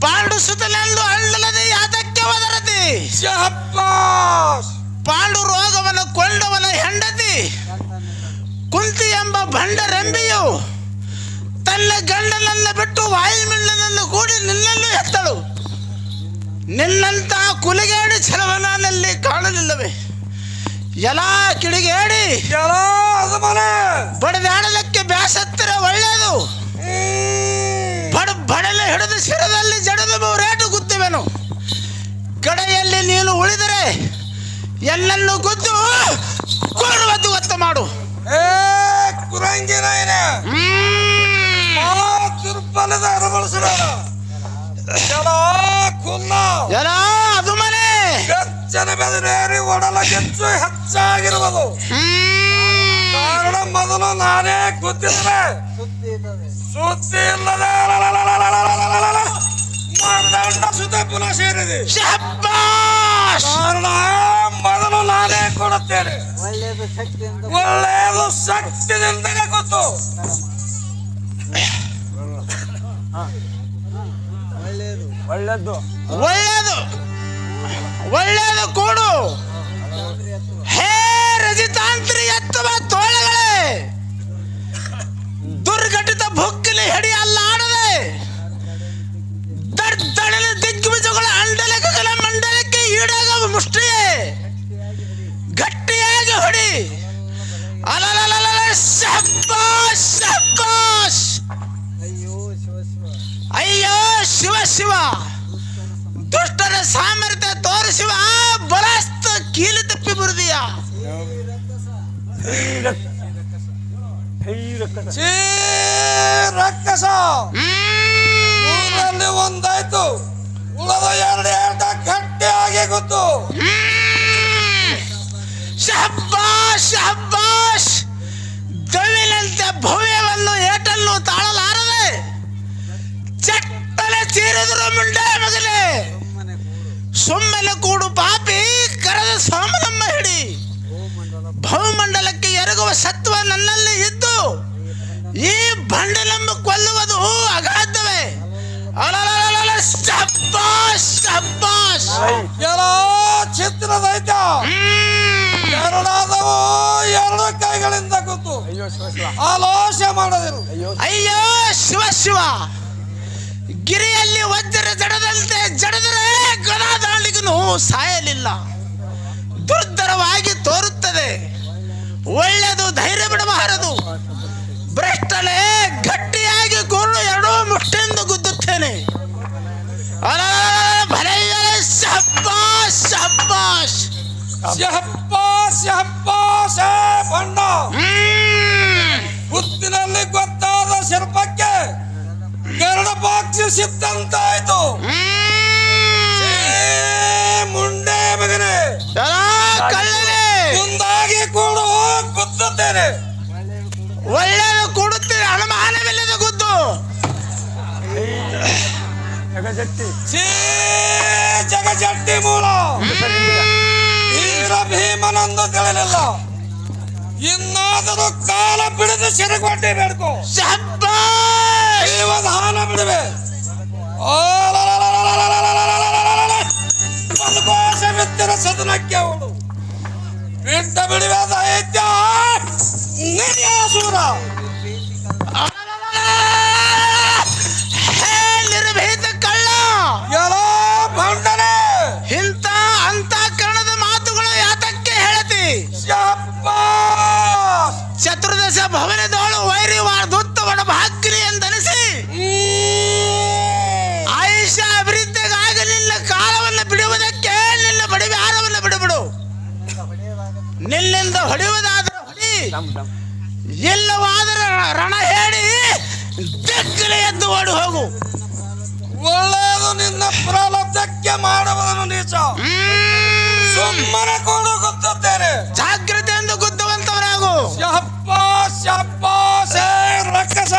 ಪಾಂಡು ಸುತ್ತಲೆಂದು ಹಳ್ಳಲದೆ ಯಾತಕ್ಕೆ ಒದರತಿ? ಶಬ್ಬಾಷ್! ಪಾಂಡು ರೋಗವನ್ನು ಕೊಂಡವನ ಹೆಂಡತಿ ಕುಂತಿ ಎಂಬ ಭಂಡರೆಂಬಿಯು ತನ್ನ ಗಂಡನನ್ನು ಬಿಟ್ಟು ವಾಯುಮಿಂಡನನ್ನು ಕೂಡಿ ನಿನ್ನನ್ನು ಎತ್ತಳು. ನಿನ್ನಂತ ಕುಲಿಗೇಡಿ ಛಲವನಲ್ಲಿ ಕಾಣಲಿಲ್ಲವೇ? ಎಲ್ಲ ಕಿಡಿಗೇಡಿ ಬಡದಾಡಲಕ್ಕೆ ಬ್ಯಾಸತ್ತಿರ ಒಳ್ಳೆಯದು. ಬಡಲೆ ಹಿಡಿದು ಶಿರದಲ್ಲಿ ಜಡದು ರೇಟು ಗುದ್ದುವೆನು. ಕಡೆಯಲ್ಲಿ ನೀನು ಉಳಿದರೆ ಎಲ್ಲನ್ನು ಗುದ್ದು ಕೊಡುವುದು ಗೊತ್ತ ಮಾಡು. ಕುರಂಗಿನ ದುರ್ಬಲದ ಅರಬಳಿಸಬೇಡ. ಎಲ್ಲ ಅದು ಮನೆ ಗಚ್ಚನ ಬೆದರೇರಿ ಒಡಲ ಗೆಚ್ಚು ಹೆಚ್ಚಾಗಿರುವುದು. ಕಾರಣ ಮೊದಲು ನಾನೇ ಗೊತ್ತಿದ್ರೆ ಸುದ್ದಿ ಇಲ್ಲದೆ ಸುದ್ದಿ ಪುನಃ ಸೇರಿದೆ. ಕಾರಣ ಮೊದಲು ನಾನೇ ಕೊಡುತ್ತೇನೆ. ಒಳ್ಳೆಯದು ಶಕ್ತಿಯಿಂದಲೇ ಗೊತ್ತು. ಒಳ್ಳೇದು ಒಳ್ಳೆಯದು ಕೊಡು. ಹೇ ರಜಿತಾಂತ ಎತ್ತುವ ತೋಳಗಳೇ, ದುರ್ಘಟಿತ ಭುಕ್ಕಿಲಿ ಹಿಡಿಯಲ್ಲಾಡದೆ ದಡ್ಡಡಲ ದಿಗ್ವಿಜಯಗಳ ಅಂಡಲಕಗಳ ಮಂಡಲಕ್ಕೆ ಈಡಾಗುವ ಮುಷ್ಟಿಯೇ ಗಟ್ಟಿಯಾಗಿ ಹೊಡಿ. ಅಲಲಲಲ ಶಬ್ಬಾಷ್ ಶಬ್ಬಾಷ್. ಅಯ್ಯೋ ಶಿವ ಶಿವ, ದುಷ್ಟರ ಸಾಮರ್ಥ್ಯ ತೋರಿಸುವ ಬಲಸ್ತ ಕೀಲಿ ತಪ್ಪಿ ಬರುದಿಯ. ರಕ್ಕಸ ಊರಲ್ಲಿ ಒಂದಾಯ್ತು, ಉಳದ ಎರಡು ಗಟ್ಟಿಯಾಗಿ ಗೊತ್ತು. ಶಬ್ಬಾಷ್ ಶಬ್ಬಾಷ್. ದವಿನಂತೆ ಭವ್ಯವನ್ನು ಏಟನ್ನು ತಾಳಲಾರದೆ ಚಟ್ಟಲೆ ಚೀರಿದ್ರು ಮುಂಡೆ ಮಗಲೇ. ಸುಮ್ಮನೆ ಕೂಡು ಪಾಪಿ, ಕರೆದ ಸೋಮನಮ್ಮ ಹಿಡಿ. ಭವಮಂಡಲಕ್ಕೆ ಎರಗುವ ಸತ್ವ ನನ್ನಲ್ಲಿ ಇದ್ದು ಈ ಬಂಡಲಮ್ಮ ಕೊಲ್ಲುವುದು ಅಗಾಧವೇ. ಅಲಲಲಲ ಶಬ್ಬಾಷ್ ಶಬ್ಬಾಷ್. ಎಲ್ಲ ಚಿತ್ರದೈತ ಎರಡಾದವು ಎರಡು ಕೈಗಳಿಂದ ಕೂತು ಆಲೋಚನೆ ಮಾಡೋದಿರು. ಅಯ್ಯೋ ಶಿವ ಶಿವ, ಗಿರಿಯಲ್ಲಿ ವಜ್ರ ಜಡದಂತೆ ಜಡದರೆ ಗದಾದಾಳಿಗೂ ಸಾಯಲಿಲ್ಲ. ದುರ್ಧರವಾಗಿ ತೋರುತ್ತದೆ, ಒಳ್ಳೆಯದು ಧೈರ್ಯ ಬಿಡಬಾರದು. ಭ್ರಷ್ಟಲೇ ಗಟ್ಟಿಯಾಗಿ ಕೂರು ಎರಡೂ ಮುಷ್ಟಿಯಿಂದ ಗುದ್ದುತ್ತೇನೆ. ಶಬ್ಬಾಷ್ ಶಬ್ಬಾಷ್. ಶಬ್ಬಾಷ್ ಶಬ್ಬಾಷ್. ಬಣ್ಣ ಹುತ್ತಿನಲ್ಲಿ ಗೊತ್ತಾದ ಶಿಲ್ಪಕ್ಕೆ ಗರುಡ ಬಾಕ್ಷಿ ಸಿದ್ಧಂತಾಯ್ತು. ಮುಂಡೆ ಮಗನೇ, ಮುಂದಾಗಿ ಕೂಡು, ಗುದ್ದುತ್ತೇನೆ. ಒಳ್ಳೆಯದು ಕೂಡುತ್ತೀರಿ, ಅನುಮಾನವಿಲ್ಲದ ಗುದ್ದು. ಜಗಜಟ್ಟಿ ಮೂಲ ವೀರ ಭೀಮನಂದು ತಿಳಿಲಿಲ್ಲ. ಇನ್ನಾದರೂ ಕಾಲ ಬಿಡದು ಸಿರಗೊಡ್ಡಿ ಬೇಡ್ಕೋ. ಜೀವದಾನ ಬಿಡುವೆ. ಪದಕೋಶ ಬಿತ್ತಿನ ಸದನಕ್ಕೆ ಅವಳು ಬಿಟ್ಟ ಬಿಡುವೆ ದೈತ್ಯ ನಿರ್ಯಾಸೂರ. ನಿರ್ಭೀತ ಕಳ್ಳ, ಎಲ್ಲ ಭಂಡನೆ ಇಂಥ ಅಂತಃಕರಣದ ಮಾತುಗಳು ಯಾತಕ್ಕೆ ಹೇಳತಿ? ಚತುರ್ದಶ ಭವನದೋಳು ವೈರಿ ದುತ್ತವನ ಭಾಗ್ರಿ ಎಂದನಿಸಿ ಆಯುಷ ಅಭಿವೃದ್ಧಿಗಾಗಿ ನಿನ್ನ ಕಾಲವನ್ನು ಬಿಡುವುದಕ್ಕೆ ನಿನ್ನ ಬಡಿವಾರವನ್ನು ಬಿಡುಬಿಡು. ನಿನ್ನಿಂದ ಹೊಡೆಯುವುದಾದರೆ ಹೊಡಿ, ಇಲ್ಲವಾದರೆ ರಣ ಹೇಳಿ ದಿಕ್ಕಲೆ ಎದ್ದು ಓಡಿ ಹೋಗು. ಒಳ್ಳೆಯದು, ನಿನ್ನ ಪ್ರಲಬ್ಧಕ್ಕೆ ಮಾಡುವುದನ್ನು ನೀಚ. ಸುಮ್ಮನೆ ಕೂಡು, ಗುದ್ದುತ್ತೇನೆ. ಜಾಗ್ರತೆಯಿಂದ ಗುದ್ದುವಂತವರಾಗು. ಶಬ್ಬಾಷ್ ಶಬ್ಬಾಷ್. ರಕ್ಕಸ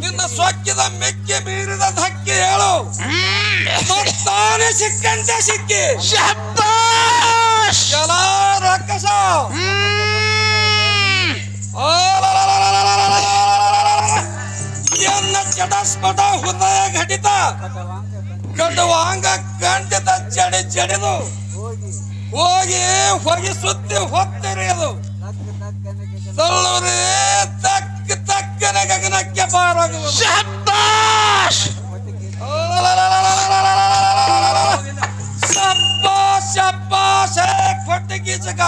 ನಿನ್ನ ಸ್ವಕ್ಕಿದ ಮೆಕ್ಕಿ ಮೀರಿದ ಧಕ್ಕೆ ಹೇಳು. ಮತ್ತಾನೆ ಸಿಕ್ಕಂತೆ ಸಿಕ್ಕಿ. ಶಬ್ಬಾಷ್. ಎಲ್ಲ ರಕ್ಕಸ ಎನ್ನ ಚಟಸ್ಪಟ ಹೃದಯ ಘಟಿತ ಕಡುವಾಂಗ ಖಂಡಿತ ಜಡಿ ಜಡಿದು ಹೋಗಿ ಸುತ್ತಿ ಹೊತ್ತೆರೆಯದು. ತಳ್ಳೂರಿ ತಕ್ಕನೆ ಗಗನಕ್ಕೆ ಪಾರಾಗುವುದು. ಶಬ್ಬಾಷ್. ಶಬ್ಬಾಷ್ ಶಬ್ಬಾಷ್. ಕೊಟ್ಟಿಗೀಚಕ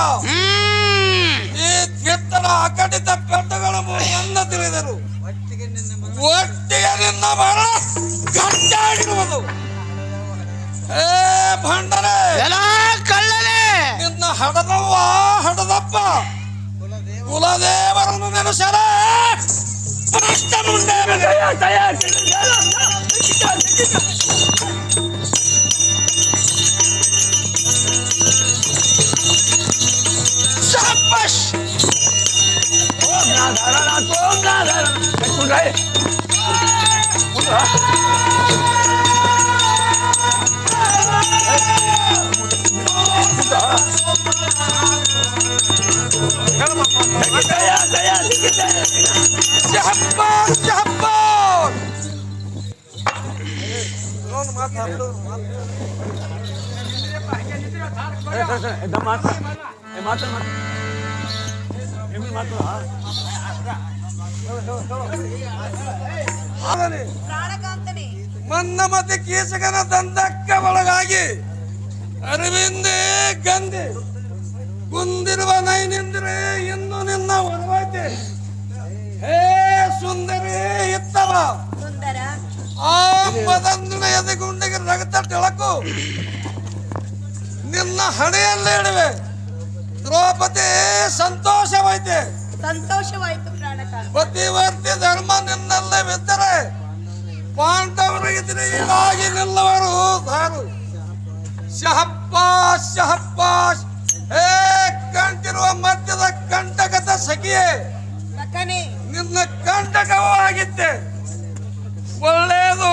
ಈ ತ್ವಿತ್ತನ ಅಕಟಿತ ಪೆಟ್ಟುಗಳು ಮೂರನ್ನ ತಿಳಿದರು. ಒಟ್ಟಿಗೆ ನಿನ್ನ ಮರ ಗಟ್ಟಿಯಾಗಿರುವುದು. ಭಂಡನೆ, ಎಲ್ಲ ಕಳ್ಳನೆ, ನಿನ್ನ ಹಡದಪ್ಪ ಕುಲದೇವರನ್ನು ನೆನೆಸರ ಭ್ರಷ್ಟ ಮುಂಡೆ. ಶಬ್ಬಾಷ್. ಮನ್ನಮತಿ ಕೀಚಕನ ದಂಧಕ್ಕೆ ಒಳಗಾಗಿ ಅರಿವಿಂದೇ ಗಂಧಿ ಕುಂದಿರುವ ನೈನಿಂದ್ರೆ ಇನ್ನು ನಿನ್ನ ಒಡವೈತೆ. ಹೇ ಸುಂದರಿ ಇತ್ತವ ಸುಂದರ ಆ ಮದಂದಿನ ಎದೆಗುಂಡಿಗೆ ರಗತ ಟೆಳಕು ನಿನ್ನ ಹಣೆಯಲ್ಲೇ ಇಡುವೆ. ದ್ರೌಪದಿ ಸಂತೋಷವೈತೆ. ಸಂತೋಷವಾಯ್ತು ಪ್ರಾಣಕಾಂತ. ಪತಿವರ್ತಿ ಧರ್ಮ ನಿನ್ನಲ್ಲವಿದ್ದರೆ ಪಾಂಡವರು ಎದುರಿಗಾಗಿ ನಿಲ್ಲವರು ಧಾರು. ಶಹಬ್ಬಾಸ್ ಶಹಬ್ಬಾಸ್. ಹೇ ಕಂಠಿರುವ ಮಧ್ಯದ ಕಂಟಕದ ಸಖಿಯೇ, ಮಕನೇ ನಿನ್ನ ಕಂಟಕವಾಗಿದ್ದೆ. ಒಳ್ಳೆಯದು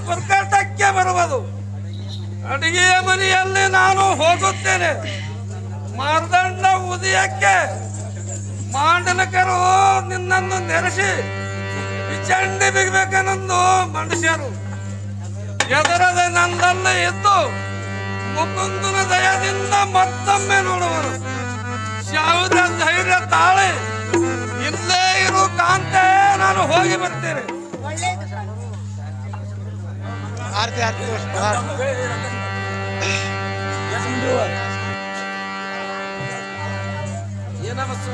ಪ್ರಕಟಕ್ಕೆ ಬರುವುದು. ಅಡಿಗೆಯ ಮನೆಯಲ್ಲಿ ನಾನು ಹೋಗುತ್ತೇನೆ. ಮಾರ್ದಂಡ ಉದಯಕ್ಕೆ ಮಾಂಡಲಿಕರು ನಿನ್ನನ್ನು ನೆರೆಸಿ ಚಂಡಿ ಬಿಗಬೇಕೆಂದು ಮನುಷ್ಯರು ಎದರದ ನಂದಲ್ಲೇ ಇದ್ದು ಮುಕುಂದನ ದಯದಿಂದ ಮತ್ತೊಮ್ಮೆ ನೋಡುವರು. ಯಾವುದೇ ಧೈರ್ಯ ತಾಳೆ ಇಲ್ಲೇ ಇರು ಕಾಂತೆ, ನಾನು ಹೋಗಿ ಬರ್ತೇನೆ. ಒಳ್ಳೆಯದು ಪ್ರಾಣ. ಆರ್ತಿ ಆರ್ತಿ ಏನವಸ್ಸು